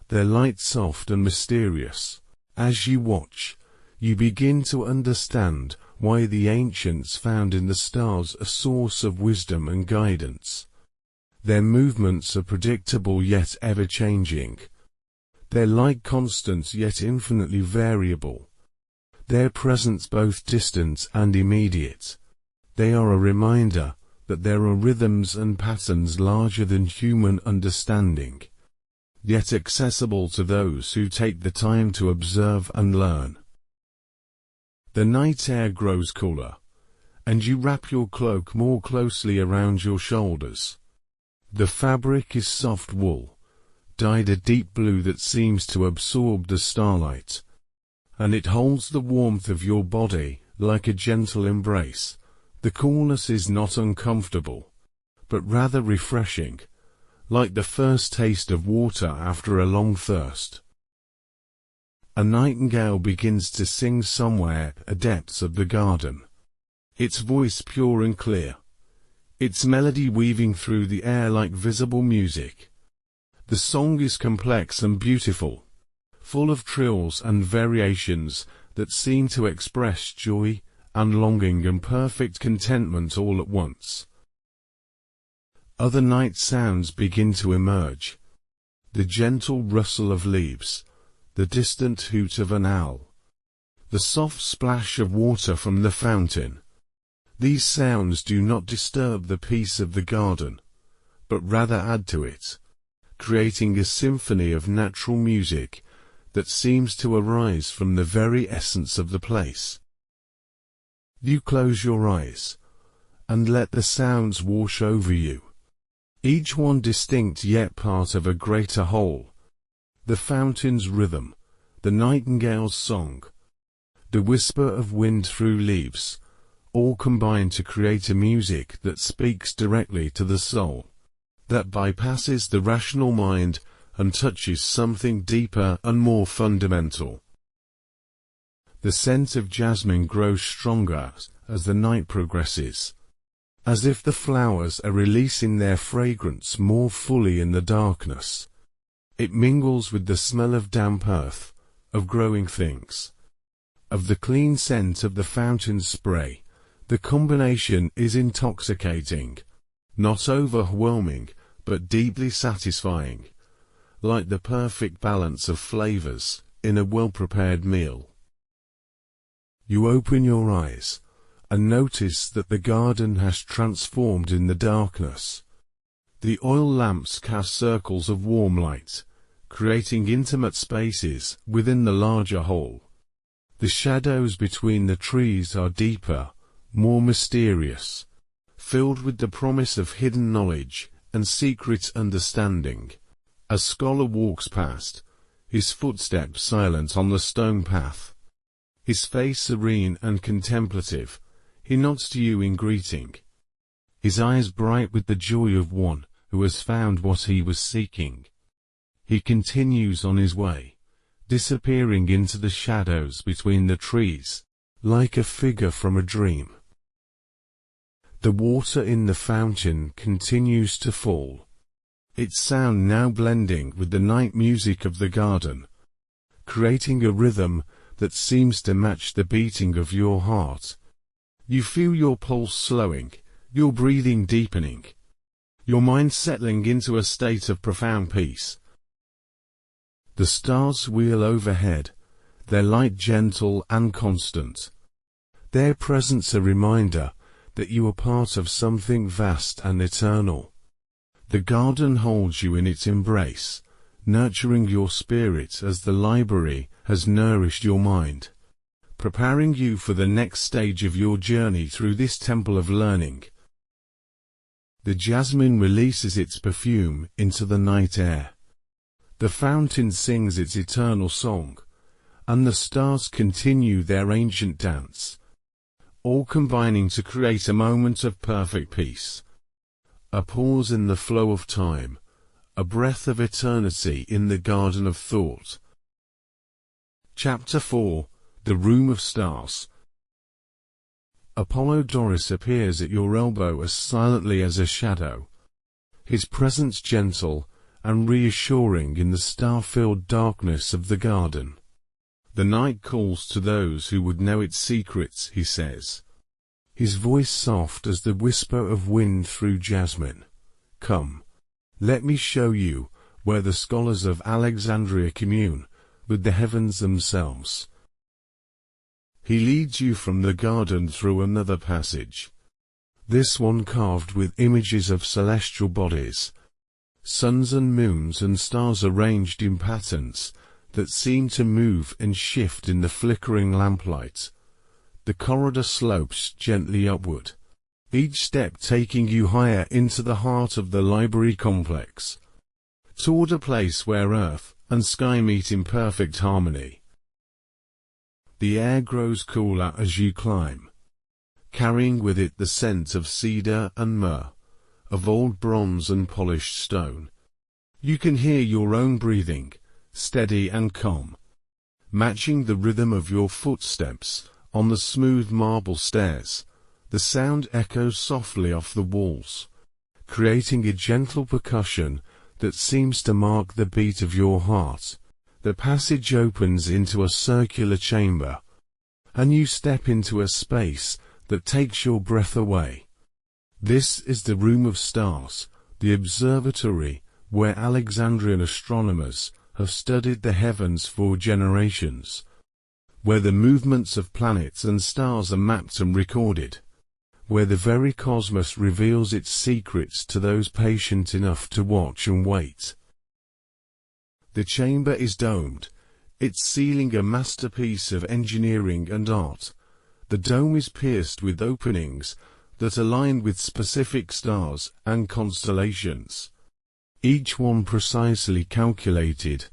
their light soft and mysterious. As you watch, you begin to understand why the ancients found in the stars a source of wisdom and guidance. Their movements are predictable yet ever-changing, their light constant yet infinitely variable, their presence both distant and immediate. They are a reminder that there are rhythms and patterns larger than human understanding. yet accessible to those who take the time to observe and learn. The night air grows cooler, and you wrap your cloak more closely around your shoulders. The fabric is soft wool, dyed a deep blue that seems to absorb the starlight, and it holds the warmth of your body like a gentle embrace. The coolness is not uncomfortable, but rather refreshing, like the first taste of water after a long thirst. A nightingale begins to sing somewhere at the depths of the garden, its voice pure and clear, its melody weaving through the air like visible music. The song is complex and beautiful, full of trills and variations that seem to express joy and longing and perfect contentment all at once. Other night sounds begin to emerge. The gentle rustle of leaves, the distant hoot of an owl, the soft splash of water from the fountain. These sounds do not disturb the peace of the garden, but rather add to it, creating a symphony of natural music that seems to arise from the very essence of the place. You close your eyes, and let the sounds wash over you, each one distinct yet part of a greater whole. The fountain's rhythm, the nightingale's song, the whisper of wind through leaves, all combine to create a music that speaks directly to the soul, that bypasses the rational mind and touches something deeper and more fundamental. The scent of jasmine grows stronger as the night progresses, as if the flowers are releasing their fragrance more fully in the darkness. It mingles with the smell of damp earth, of growing things, of the clean scent of the fountain spray. The combination is intoxicating, not overwhelming, but deeply satisfying, like the perfect balance of flavors in a well-prepared meal. You open your eyes, and notice that the garden has transformed in the darkness. The oil lamps cast circles of warm light, creating intimate spaces within the larger whole. The shadows between the trees are deeper, more mysterious, filled with the promise of hidden knowledge and secret understanding. A scholar walks past, his footsteps silent on the stone path, his face serene and contemplative. He nods to you in greeting, his eyes bright with the joy of one who has found what he was seeking. He continues on his way, disappearing into the shadows between the trees, like a figure from a dream. The water in the fountain continues to fall, its sound now blending with the night music of the garden, creating a rhythm that seems to match the beating of your heart. You feel your pulse slowing, your breathing deepening, your mind settling into a state of profound peace. The stars wheel overhead, their light gentle and constant, their presence a reminder that you are part of something vast and eternal. The garden holds you in its embrace, nurturing your spirit as the library has nourished your mind, preparing you for the next stage of your journey through this temple of learning. The jasmine releases its perfume into the night air. The fountain sings its eternal song, and the stars continue their ancient dance, all combining to create a moment of perfect peace. A pause in the flow of time, a breath of eternity in the garden of thought. Chapter 4: The Room of Stars. Apollodorus appears at your elbow as silently as a shadow, his presence gentle and reassuring in the star-filled darkness of the garden. The night calls to those who would know its secrets, he says, his voice soft as the whisper of wind through jasmine. Come, let me show you where the scholars of Alexandria commune with the heavens themselves. He leads you from the garden through another passage, this one carved with images of celestial bodies, Suns and moons and stars arranged in patterns that seem to move and shift in the flickering lamplight. The corridor slopes gently upward, each step taking you higher into the heart of the library complex, toward a place where earth and sky meet in perfect harmony. The air grows cooler as you climb, carrying with it the scent of cedar and myrrh, of old bronze and polished stone. You can hear your own breathing, steady and calm, matching the rhythm of your footsteps on the smooth marble stairs. The sound echoes softly off the walls, creating a gentle percussion that seems to mark the beat of your heart. The passage opens into a circular chamber, and you step into a space that takes your breath away. This is the Room of Stars, the observatory where Alexandrian astronomers have studied the heavens for generations, where the movements of planets and stars are mapped and recorded, where the very cosmos reveals its secrets to those patient enough to watch and wait. The chamber is domed, its ceiling a masterpiece of engineering and art. The dome is pierced with openings that align with specific stars and constellations, each one precisely calculated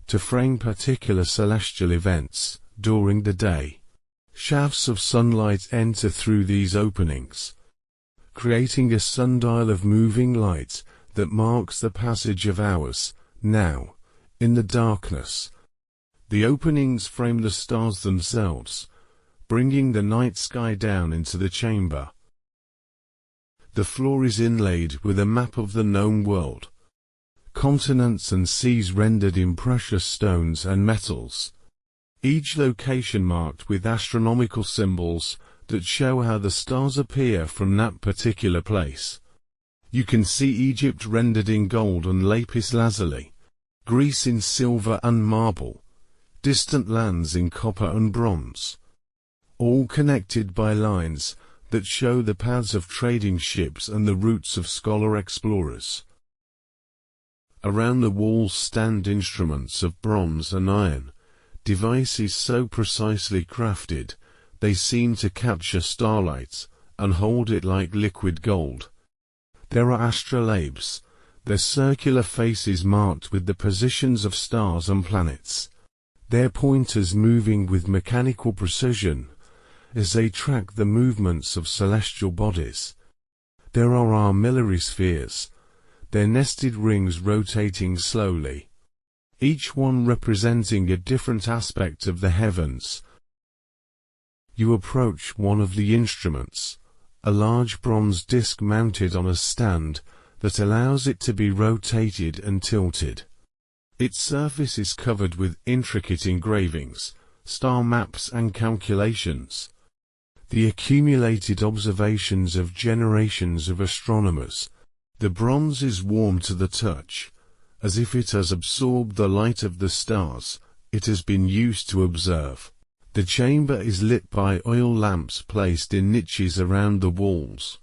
to frame particular celestial events during the day. Shafts of sunlight enter through these openings, creating a sundial of moving light that marks the passage of hours. Now, in the darkness, the openings frame the stars themselves, bringing the night sky down into the chamber. The floor is inlaid with a map of the known world, continents and seas rendered in precious stones and metals, each location marked with astronomical symbols that show how the stars appear from that particular place. You can see Egypt rendered in gold and lapis lazuli, Greece in silver and marble, distant lands in copper and bronze, all connected by lines that show the paths of trading ships and the routes of scholar explorers. Around the walls stand instruments of bronze and iron, devices so precisely crafted they seem to capture starlight and hold it like liquid gold. There are astrolabes, their circular faces marked with the positions of stars and planets, their pointers moving with mechanical precision as they track the movements of celestial bodies. There are armillary spheres, their nested rings rotating slowly, each one representing a different aspect of the heavens. You approach one of the instruments, a large bronze disc mounted on a stand that allows it to be rotated and tilted. Its surface is covered with intricate engravings, star maps and calculations, the accumulated observations of generations of astronomers. The bronze is warm to the touch, as if it has absorbed the light of the stars it has been used to observe. The chamber is lit by oil lamps placed in niches around the walls,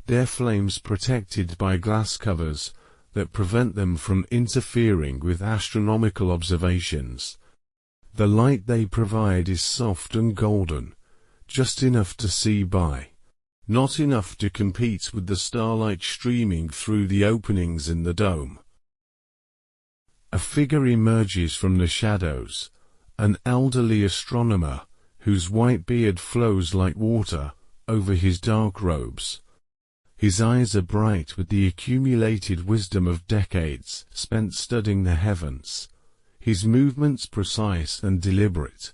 their flames protected by glass covers that prevent them from interfering with astronomical observations. The light they provide is soft and golden, just enough to see by, not enough to compete with the starlight streaming through the openings in the dome. A figure emerges from the shadows, an elderly astronomer whose white beard flows like water over his dark robes. His eyes are bright with the accumulated wisdom of decades spent studying the heavens, his movements precise and deliberate,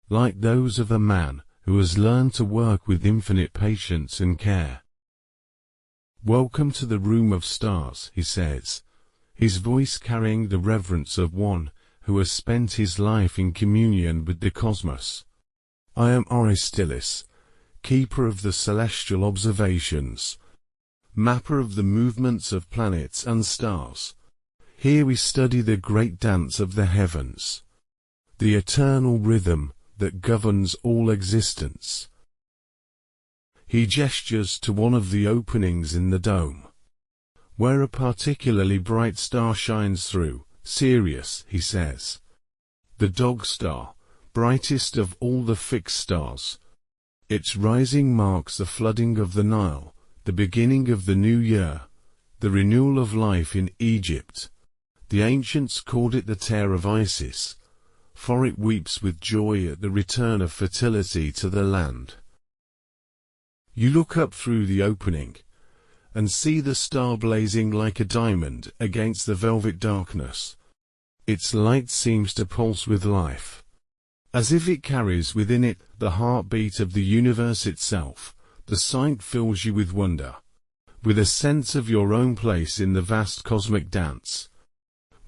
like those of a man who has learned to work with infinite patience and care. "Welcome to the Room of Stars," he says, his voice carrying the reverence of one who has spent his life in communion with the cosmos. "I am Aristilis, keeper of the celestial observations, mapper of the movements of planets and stars. Here we study the great dance of the heavens, the eternal rhythm that governs all existence." He gestures to one of the openings in the dome. where a particularly bright star shines through. Sirius, he says. The dog star, brightest of all the fixed stars. Its rising marks the flooding of the Nile, the beginning of the new year, the renewal of life in Egypt. The ancients called it the tear of Isis, for it weeps with joy at the return of fertility to the land. You look up through the opening, and see the star blazing like a diamond against the velvet darkness. Its light seems to pulse with life, as if it carries within it the heartbeat of the universe itself. The sight fills you with wonder, with a sense of your own place in the vast cosmic dance,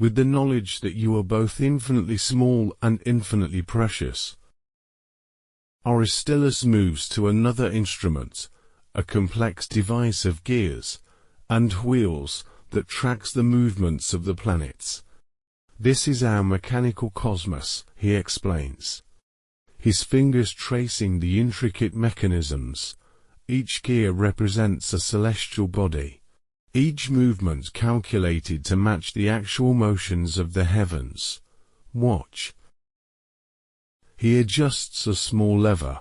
with the knowledge that you are both infinitely small and infinitely precious. Aristillus moves to another instrument, a complex device of gears and wheels that tracks the movements of the planets. This is our mechanical cosmos, he explains, his fingers tracing the intricate mechanisms. Each gear represents a celestial body, each movement calculated to match the actual motions of the heavens. Watch. He adjusts a small lever,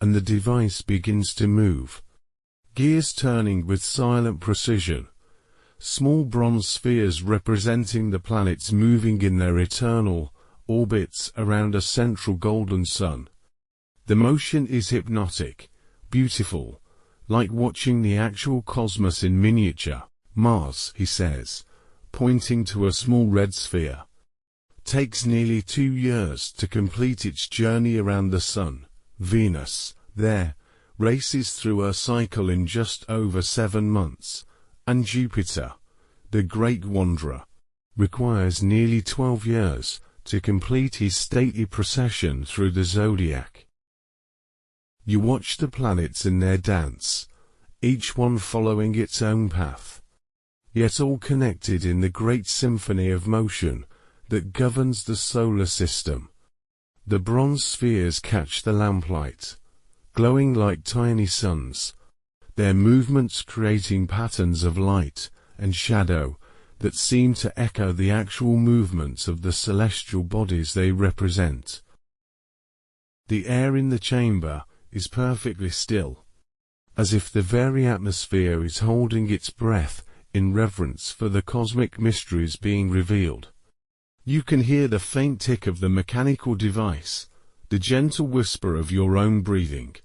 and the device begins to move, gears turning with silent precision, small bronze spheres representing the planets moving in their eternal orbits around a central golden sun. The motion is hypnotic, beautiful, like watching the actual cosmos in miniature. Mars, he says, pointing to a small red sphere, takes nearly 2 years to complete its journey around the Sun. Venus, there, races through her cycle in just over 7 months, and Jupiter, the great wanderer, requires nearly 12 years to complete his stately procession through the zodiac. You watch the planets in their dance, each one following its own path, yet all connected in the great symphony of motion that governs the solar system. The bronze spheres catch the lamplight, glowing like tiny suns, their movements creating patterns of light and shadow that seem to echo the actual movements of the celestial bodies they represent. The air in the chamber is perfectly still, as if the very atmosphere is holding its breath in reverence for the cosmic mysteries being revealed. You can hear the faint tick of the mechanical device, the gentle whisper of your own breathing,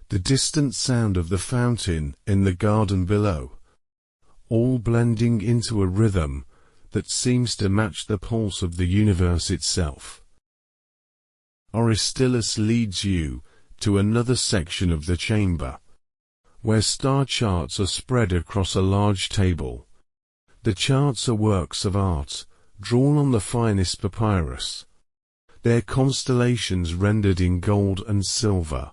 the distant sound of the fountain in the garden below, all blending into a rhythm that seems to match the pulse of the universe itself. Aristillus leads you to another section of the chamber, where star charts are spread across a large table. The charts are works of art, drawn on the finest papyrus, their constellations rendered in gold and silver,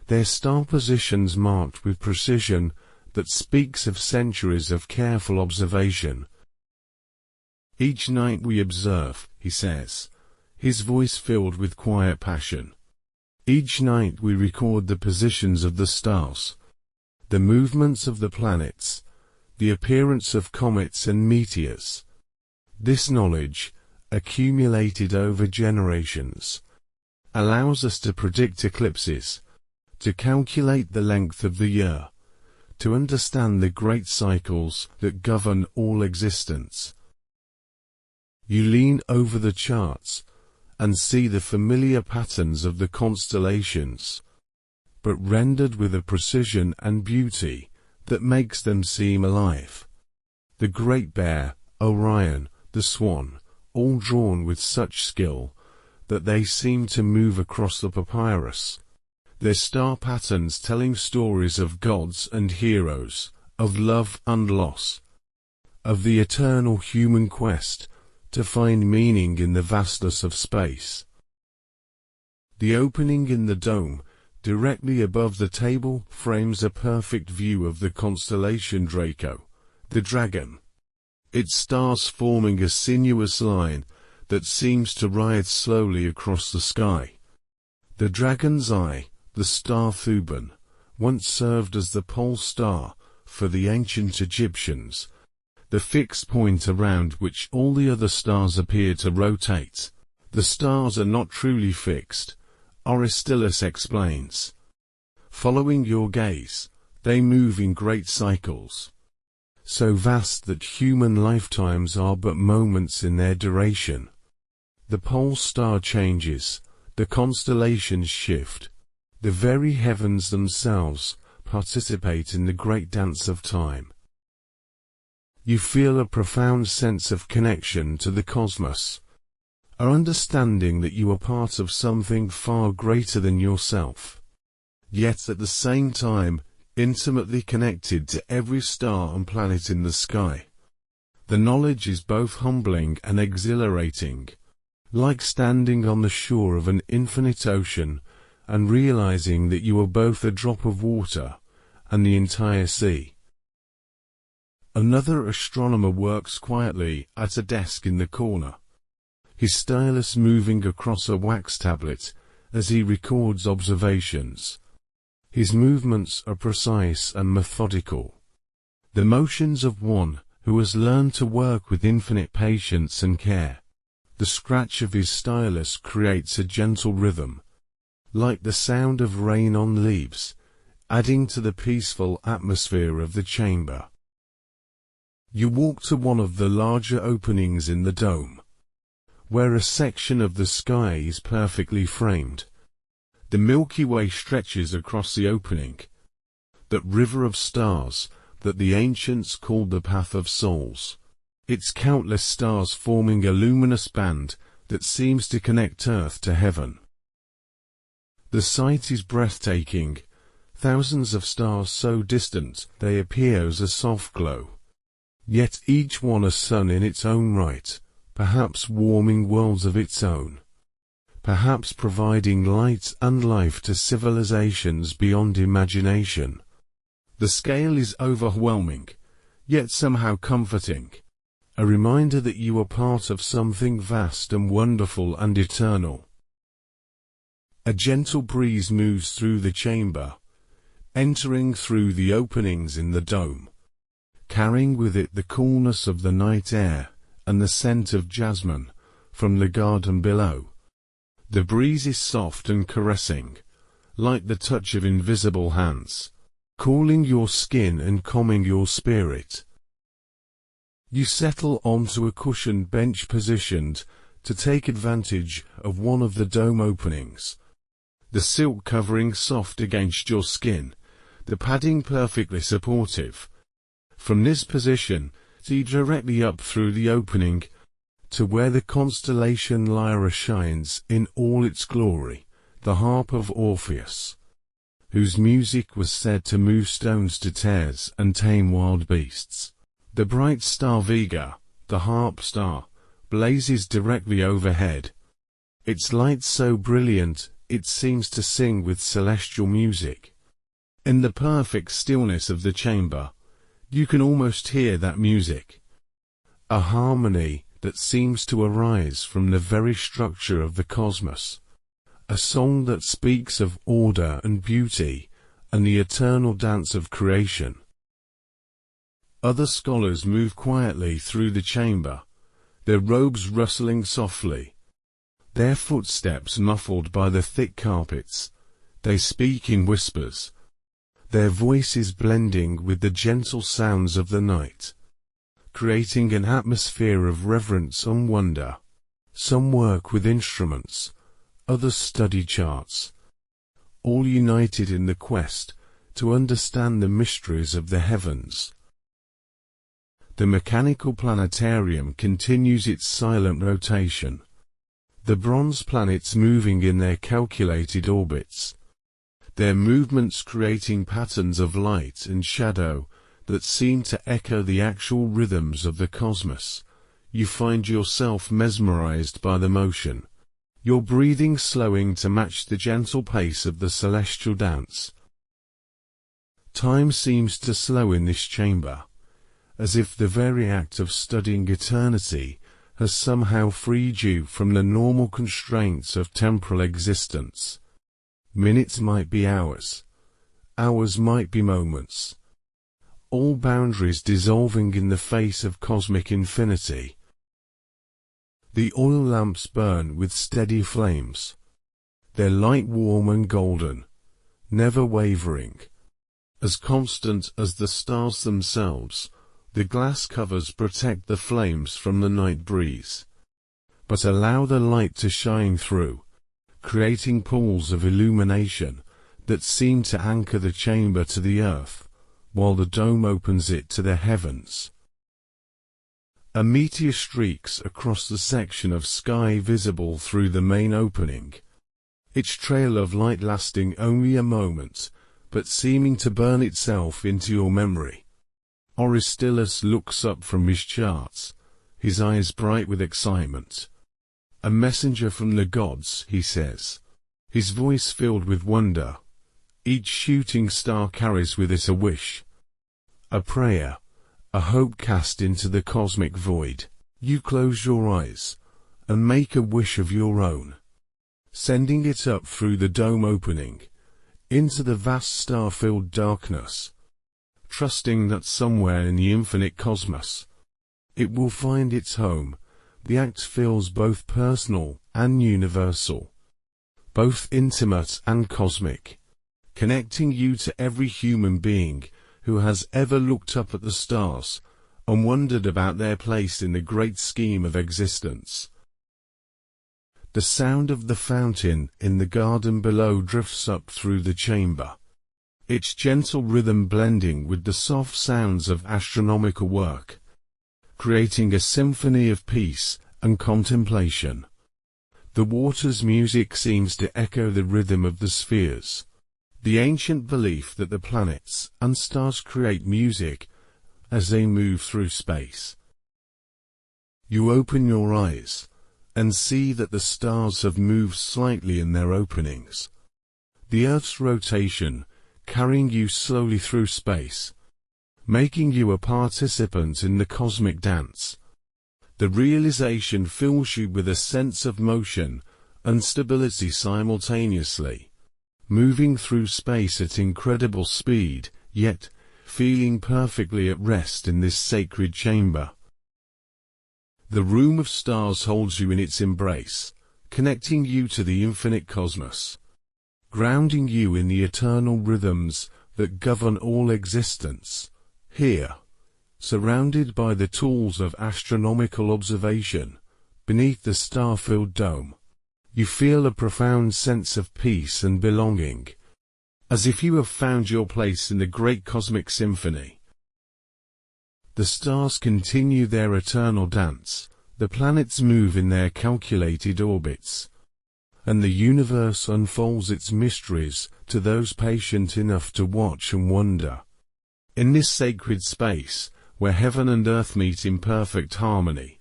their star positions marked with precision that speaks of centuries of careful observation. Each night we observe, he says, his voice filled with quiet passion. Each night we record the positions of the stars, the movements of the planets, the appearance of comets and meteors. This knowledge, accumulated over generations, allows us to predict eclipses, to calculate the length of the year, to understand the great cycles that govern all existence. You lean over the charts and see the familiar patterns of the constellations, but rendered with a precision and beauty that makes them seem alive. The Great Bear, Orion, the Swan, all drawn with such skill that they seem to move across the papyrus, their star patterns telling stories of gods and heroes, of love and loss, of the eternal human quest to find meaning in the vastness of space. The opening in the dome, directly above the table, frames a perfect view of the constellation Draco, the dragon, its stars forming a sinuous line that seems to ride slowly across the sky. The dragon's eye, the star Thuban, once served as the pole star for the ancient Egyptians, the fixed point around which all the other stars appear to rotate. The stars are not truly fixed, Aristoteles explains. Following your gaze, they move in great cycles, so vast that human lifetimes are but moments in their duration. The pole star changes, the constellations shift, the very heavens themselves participate in the great dance of time. You feel a profound sense of connection to the cosmos, an understanding that you are part of something far greater than yourself, yet at the same time intimately connected to every star and planet in the sky. The knowledge is both humbling and exhilarating, like standing on the shore of an infinite ocean and realizing that you are both a drop of water and the entire sea. Another astronomer works quietly at a desk in the corner, his stylus moving across a wax tablet as he records observations. His movements are precise and methodical, the motions of one who has learned to work with infinite patience and care. The scratch of his stylus creates a gentle rhythm, like the sound of rain on leaves, adding to the peaceful atmosphere of the chamber. You walk to one of the larger openings in the dome, where a section of the sky is perfectly framed. The Milky Way stretches across the opening, that river of stars that the ancients called the Path of Souls, its countless stars forming a luminous band that seems to connect Earth to heaven. The sight is breathtaking, thousands of stars so distant they appear as a soft glow, yet each one a sun in its own right, perhaps warming worlds of its own, perhaps providing light and life to civilizations beyond imagination. The scale is overwhelming, yet somehow comforting, a reminder that you are part of something vast and wonderful and eternal. A gentle breeze moves through the chamber, entering through the openings in the dome, carrying with it the coolness of the night air and the scent of jasmine from the garden below. The breeze is soft and caressing, like the touch of invisible hands, cooling your skin and calming your spirit. You settle onto a cushioned bench positioned to take advantage of one of the dome openings. The silk covering soft against your skin, the padding perfectly supportive. From this position, see directly up through the opening to where the constellation Lyra shines in all its glory, the harp of Orpheus, whose music was said to move stones to tears and tame wild beasts. The bright star Vega, the harp star, blazes directly overhead, its light so brilliant it seems to sing with celestial music. In the perfect stillness of the chamber, you can almost hear that music, a harmony that seems to arise from the very structure of the cosmos, a song that speaks of order and beauty and the eternal dance of creation. Other scholars move quietly through the chamber, their robes rustling softly, their footsteps muffled by the thick carpets. They speak in whispers, their voices blending with the gentle sounds of the night, creating an atmosphere of reverence and wonder. Some work with instruments, others study charts, all united in the quest to understand the mysteries of the heavens. The mechanical planetarium continues its silent rotation, the bronze planets moving in their calculated orbits, their movements creating patterns of light and shadow that seem to echo the actual rhythms of the cosmos. You find yourself mesmerized by the motion, your breathing slowing to match the gentle pace of the celestial dance. Time seems to slow in this chamber, as if the very act of studying eternity has somehow freed you from the normal constraints of temporal existence. Minutes might be hours, hours might be moments. all boundaries dissolving in the face of cosmic infinity. The oil lamps burn with steady flames, their light warm and golden, never wavering. As constant as the stars themselves, the glass covers protect the flames from the night breeze, but allow the light to shine through, creating pools of illumination that seem to anchor the chamber to the earth, while the dome opens it to the heavens. A meteor streaks across the section of sky visible through the main opening, its trail of light lasting only a moment, but seeming to burn itself into your memory. Aristillus looks up from his charts, his eyes bright with excitement. "A messenger from the gods," he says, his voice filled with wonder. Each shooting star carries with it a wish, a prayer, a hope cast into the cosmic void. You close your eyes and make a wish of your own, sending it up through the dome opening, into the vast star-filled darkness, trusting that somewhere in the infinite cosmos, it will find its home. The act feels both personal and universal, both intimate and cosmic, connecting you to every human being who has ever looked up at the stars and wondered about their place in the great scheme of existence. The sound of the fountain in the garden below drifts up through the chamber, its gentle rhythm blending with the soft sounds of astronomical work, creating a symphony of peace and contemplation. The water's music seems to echo the rhythm of the spheres, the ancient belief that the planets and stars create music as they move through space. You open your eyes and see that the stars have moved slightly in their openings, the Earth's rotation carrying you slowly through space, making you a participant in the cosmic dance. The realization fills you with a sense of motion and stability simultaneously, moving through space at incredible speed, yet feeling perfectly at rest in this sacred chamber. The room of stars holds you in its embrace, connecting you to the infinite cosmos, grounding you in the eternal rhythms that govern all existence. Here, surrounded by the tools of astronomical observation, beneath the star-filled dome, you feel a profound sense of peace and belonging, as if you have found your place in the great cosmic symphony. The stars continue their eternal dance, the planets move in their calculated orbits, and the universe unfolds its mysteries to those patient enough to watch and wonder. In this sacred space, where heaven and earth meet in perfect harmony.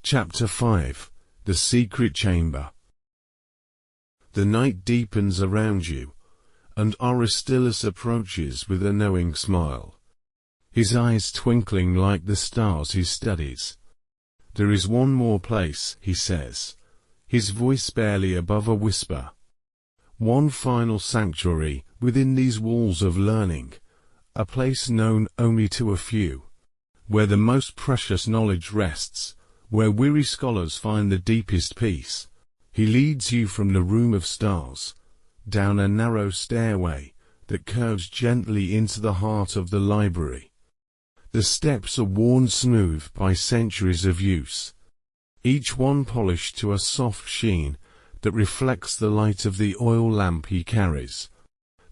Chapter 5. The Secret Chamber. The night deepens around you, and Aristillus approaches with a knowing smile, his eyes twinkling like the stars he studies. "There is one more place," he says, his voice barely above a whisper. "One final sanctuary within these walls of learning, a place known only to a few, where the most precious knowledge rests, where weary scholars find the deepest peace." He leads you from the room of stars, down a narrow stairway that curves gently into the heart of the library. The steps are worn smooth by centuries of use, each one polished to a soft sheen that reflects the light of the oil lamp he carries.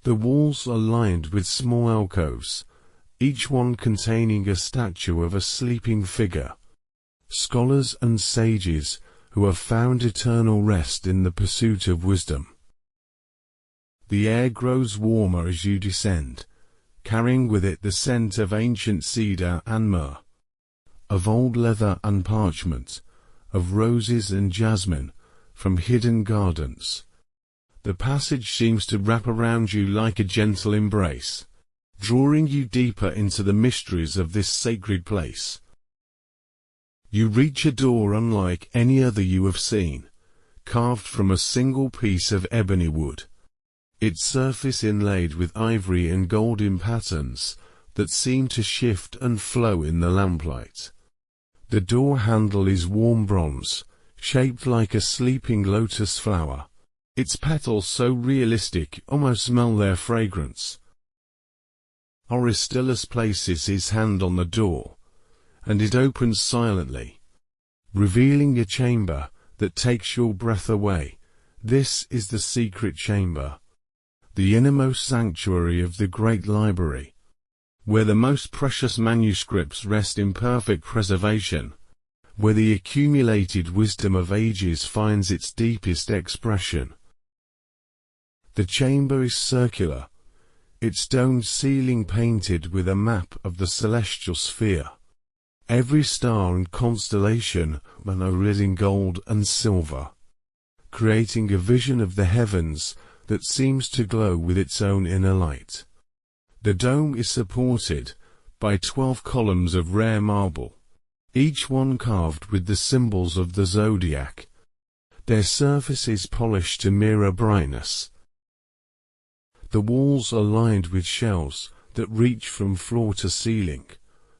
The walls are lined with small alcoves, each one containing a statue of a sleeping figure. Scholars and sages who have found eternal rest in the pursuit of wisdom. The air grows warmer as you descend, carrying with it the scent of ancient cedar and myrrh, of old leather and parchment, of roses and jasmine from hidden gardens. The passage seems to wrap around you like a gentle embrace, drawing you deeper into the mysteries of this sacred place. You reach a door unlike any other you have seen, carved from a single piece of ebony wood, its surface inlaid with ivory and golden patterns that seem to shift and flow in the lamplight. The door handle is warm bronze, shaped like a sleeping lotus flower, its petals so realistic almost smell their fragrance. Aristillus places his hand on the door, and it opens silently, revealing a chamber that takes your breath away. This is the secret chamber, the innermost sanctuary of the great library, where the most precious manuscripts rest in perfect preservation, where the accumulated wisdom of ages finds its deepest expression. The chamber is circular, its domed ceiling painted with a map of the celestial sphere. Every star and constellation are in gold and silver, creating a vision of the heavens that seems to glow with its own inner light. The dome is supported by 12 columns of rare marble, each one carved with the symbols of the zodiac. Their surface is polished to mirror brightness. The walls are lined with shelves that reach from floor to ceiling,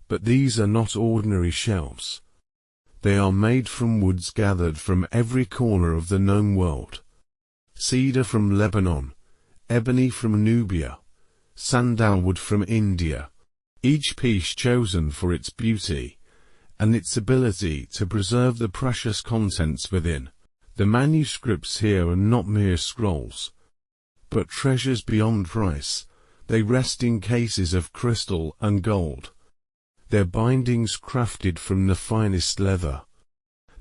but these are not ordinary shelves. They are made from woods gathered from every corner of the known world. Cedar from Lebanon, ebony from Nubia, sandalwood from India, each piece chosen for its beauty and its ability to preserve the precious contents within. The manuscripts here are not mere scrolls, but treasures beyond price. They rest in cases of crystal and gold, their bindings crafted from the finest leather,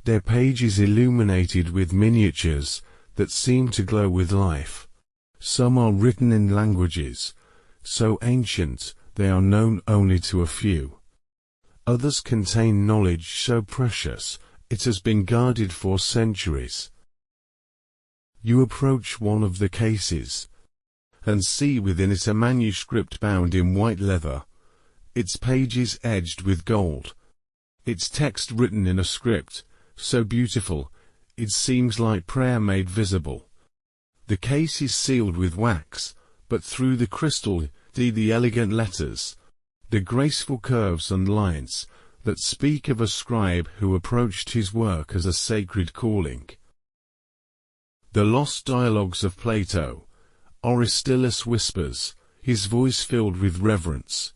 their pages illuminated with miniatures that seem to glow with life. Some are written in languages so ancient they are known only to a few. Others contain knowledge so precious it has been guarded for centuries. You approach one of the cases and see within it a manuscript bound in white leather, its pages edged with gold, its text written in a script so beautiful it seems like prayer made visible. The case is sealed with wax, but through the crystal see the elegant letters, the graceful curves and lines that speak of a scribe who approached his work as a sacred calling. The lost dialogues of Plato, Aristillus whispers, his voice filled with reverence.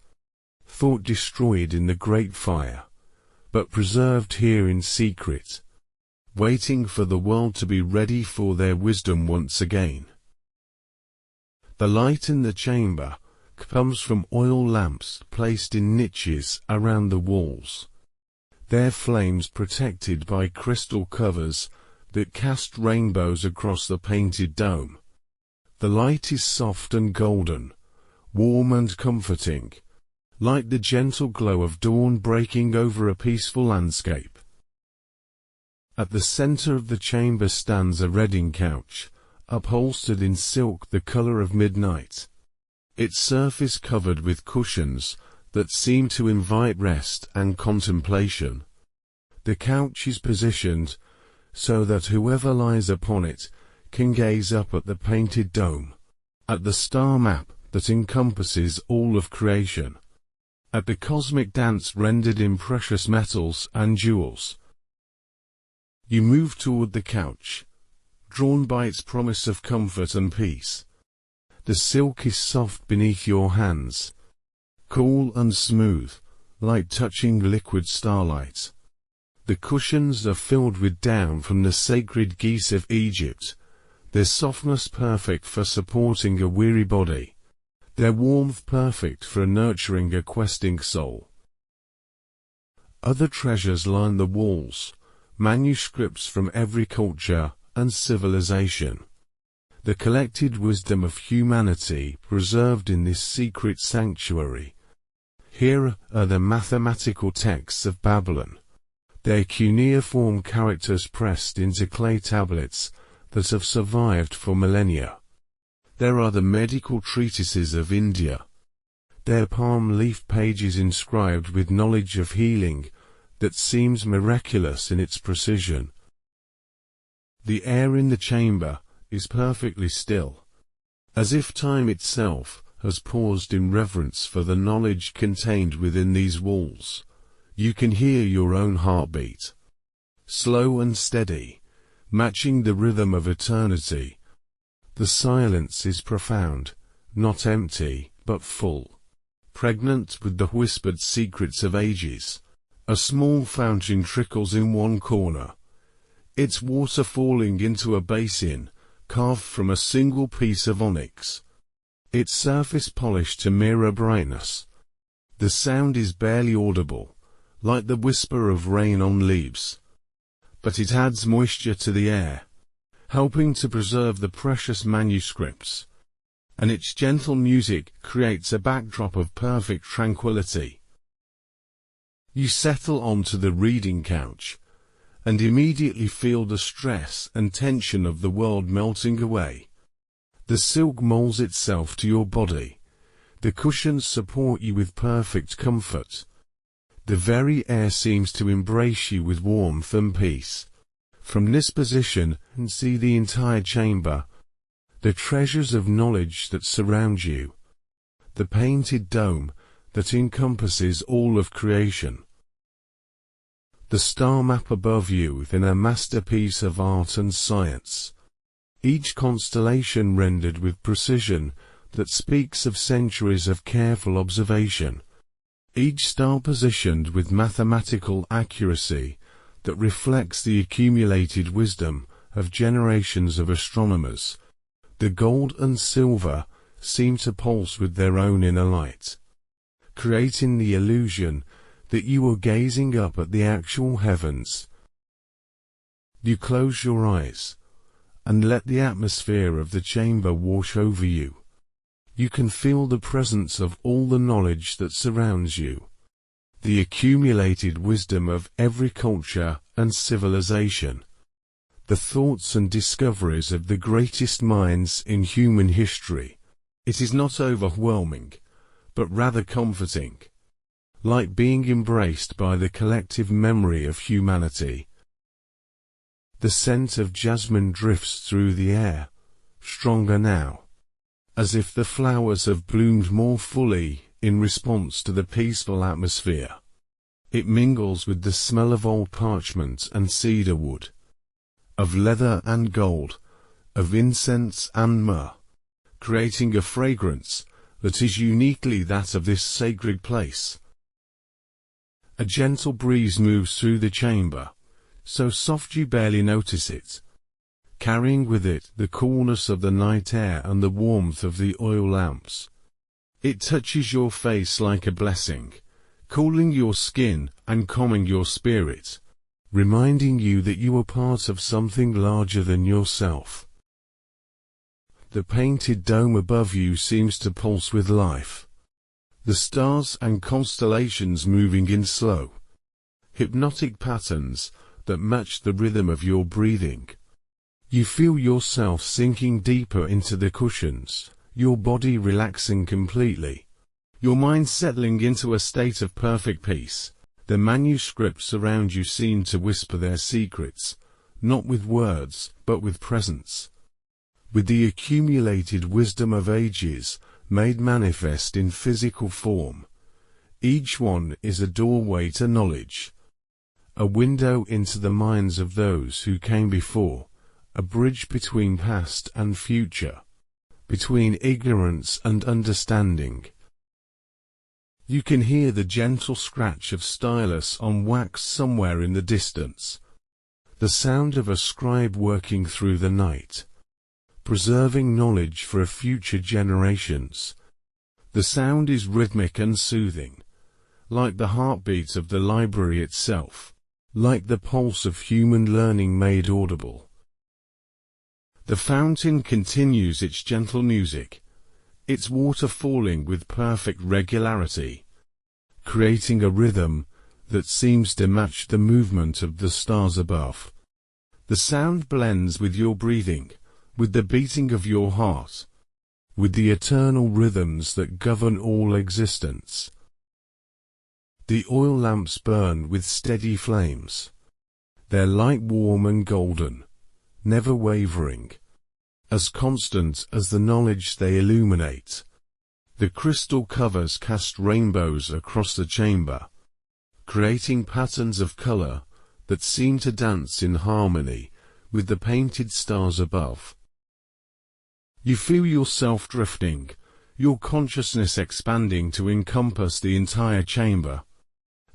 Thought destroyed in the great fire, but preserved here in secret, waiting for the world to be ready for their wisdom once again. The light in the chamber comes from oil lamps placed in niches around the walls, their flames protected by crystal covers that cast rainbows across the painted dome. The light is soft and golden, warm and comforting, like the gentle glow of dawn breaking over a peaceful landscape. At the center of the chamber stands a reading couch, upholstered in silk the color of midnight, its surface covered with cushions that seem to invite rest and contemplation. The couch is positioned so that whoever lies upon it can gaze up at the painted dome, at the star map that encompasses all of creation, at the cosmic dance rendered in precious metals and jewels. You move toward the couch, drawn by its promise of comfort and peace. The silk is soft beneath your hands, cool and smooth, like touching liquid starlight. The cushions are filled with down from the sacred geese of Egypt, their softness perfect for supporting a weary body, their warmth perfect for nurturing a questing soul. Other treasures line the walls, manuscripts from every culture and civilization. The collected wisdom of humanity preserved in this secret sanctuary. Here are the mathematical texts of Babylon, their cuneiform characters pressed into clay tablets that have survived for millennia. There are the medical treatises of India, their palm leaf pages inscribed with knowledge of healing that seems miraculous in its precision. The air in the chamber is perfectly still, as if time itself has paused in reverence for the knowledge contained within these walls. You can hear your own heartbeat, slow and steady, matching the rhythm of eternity. The silence is profound, not empty, but full, pregnant with the whispered secrets of ages. A small fountain trickles in one corner, its water falling into a basin carved from a single piece of onyx, its surface polished to mirror brightness. The sound is barely audible, like the whisper of rain on leaves, but it adds moisture to the air, helping to preserve the precious manuscripts, and its gentle music creates a backdrop of perfect tranquility. You settle onto the reading couch, and immediately feel the stress and tension of the world melting away. The silk molds itself to your body. The cushions support you with perfect comfort. The very air seems to embrace you with warmth and peace. From this position, you can see the entire chamber, the treasures of knowledge that surround you, the painted dome that encompasses all of creation, the star map above you in a masterpiece of art and science, each constellation rendered with precision that speaks of centuries of careful observation, each star positioned with mathematical accuracy that reflects the accumulated wisdom of generations of astronomers. The gold and silver seem to pulse with their own inner light, creating the illusion that you are gazing up at the actual heavens. You close your eyes and let the atmosphere of the chamber wash over you. You can feel the presence of all the knowledge that surrounds you, the accumulated wisdom of every culture and civilization, the thoughts and discoveries of the greatest minds in human history. It is not overwhelming, but rather comforting, like being embraced by the collective memory of humanity. The scent of jasmine drifts through the air, stronger now, as if the flowers have bloomed more fully in response to the peaceful atmosphere. It mingles with the smell of old parchment and cedar wood, of leather and gold, of incense and myrrh, creating a fragrance that is uniquely that of this sacred place. A gentle breeze moves through the chamber, so soft you barely notice it, carrying with it the coolness of the night air and the warmth of the oil lamps. It touches your face like a blessing, cooling your skin and calming your spirit, reminding you that you are part of something larger than yourself. The painted dome above you seems to pulse with life, the stars and constellations moving in slow, hypnotic patterns that match the rhythm of your breathing. You feel yourself sinking deeper into the cushions, your body relaxing completely, your mind settling into a state of perfect peace. The manuscripts around you seem to whisper their secrets, not with words, but with presence, with the accumulated wisdom of ages made manifest in physical form. Each one is a doorway to knowledge, a window into the minds of those who came before, a bridge between past and future, between ignorance and understanding. You can hear the gentle scratch of stylus on wax somewhere in the distance, the sound of a scribe working through the night, preserving knowledge for future generations. The sound is rhythmic and soothing, like the heartbeat of the library itself, like the pulse of human learning made audible. The fountain continues its gentle music, its water falling with perfect regularity, creating a rhythm that seems to match the movement of the stars above. The sound blends with your breathing, with the beating of your heart, with the eternal rhythms that govern all existence. The oil lamps burn with steady flames, their light warm and golden, never wavering, as constant as the knowledge they illuminate. The crystal covers cast rainbows across the chamber, creating patterns of color that seem to dance in harmony with the painted stars above. You feel yourself drifting, your consciousness expanding to encompass the entire chamber,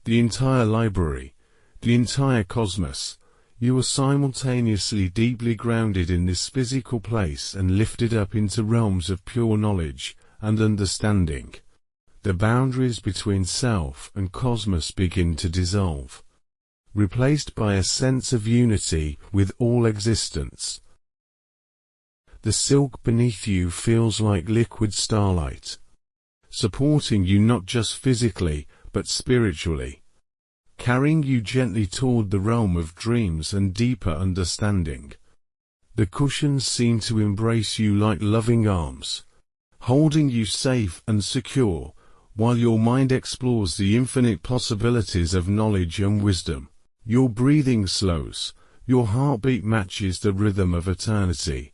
the entire library, the entire cosmos. You are simultaneously deeply grounded in this physical place and lifted up into realms of pure knowledge and understanding. The boundaries between self and cosmos begin to dissolve, replaced by a sense of unity with all existence. The silk beneath you feels like liquid starlight, supporting you not just physically but spiritually, carrying you gently toward the realm of dreams and deeper understanding. The cushions seem to embrace you like loving arms, holding you safe and secure, while your mind explores the infinite possibilities of knowledge and wisdom. Your breathing slows, your heartbeat matches the rhythm of eternity,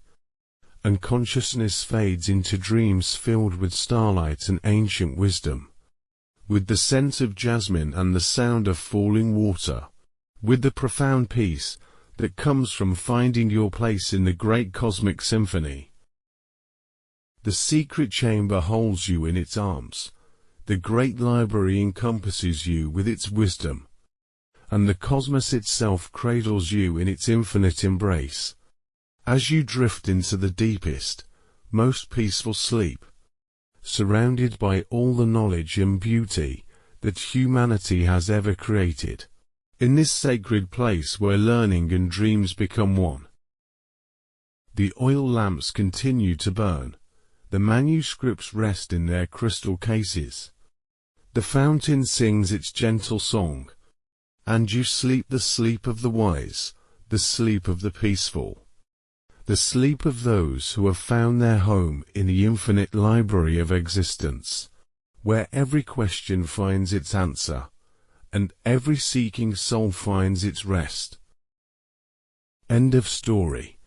and consciousness fades into dreams filled with starlight and ancient wisdom, with the scent of jasmine and the sound of falling water, with the profound peace that comes from finding your place in the great cosmic symphony. The secret chamber holds you in its arms, the great library encompasses you with its wisdom, and the cosmos itself cradles you in its infinite embrace. As you drift into the deepest, most peaceful sleep, surrounded by all the knowledge and beauty that humanity has ever created, in this sacred place where learning and dreams become one. The oil lamps continue to burn, the manuscripts rest in their crystal cases, the fountain sings its gentle song, and you sleep the sleep of the wise, the sleep of the peaceful, the sleep of those who have found their home in the infinite library of existence, where every question finds its answer, and every seeking soul finds its rest. End of story.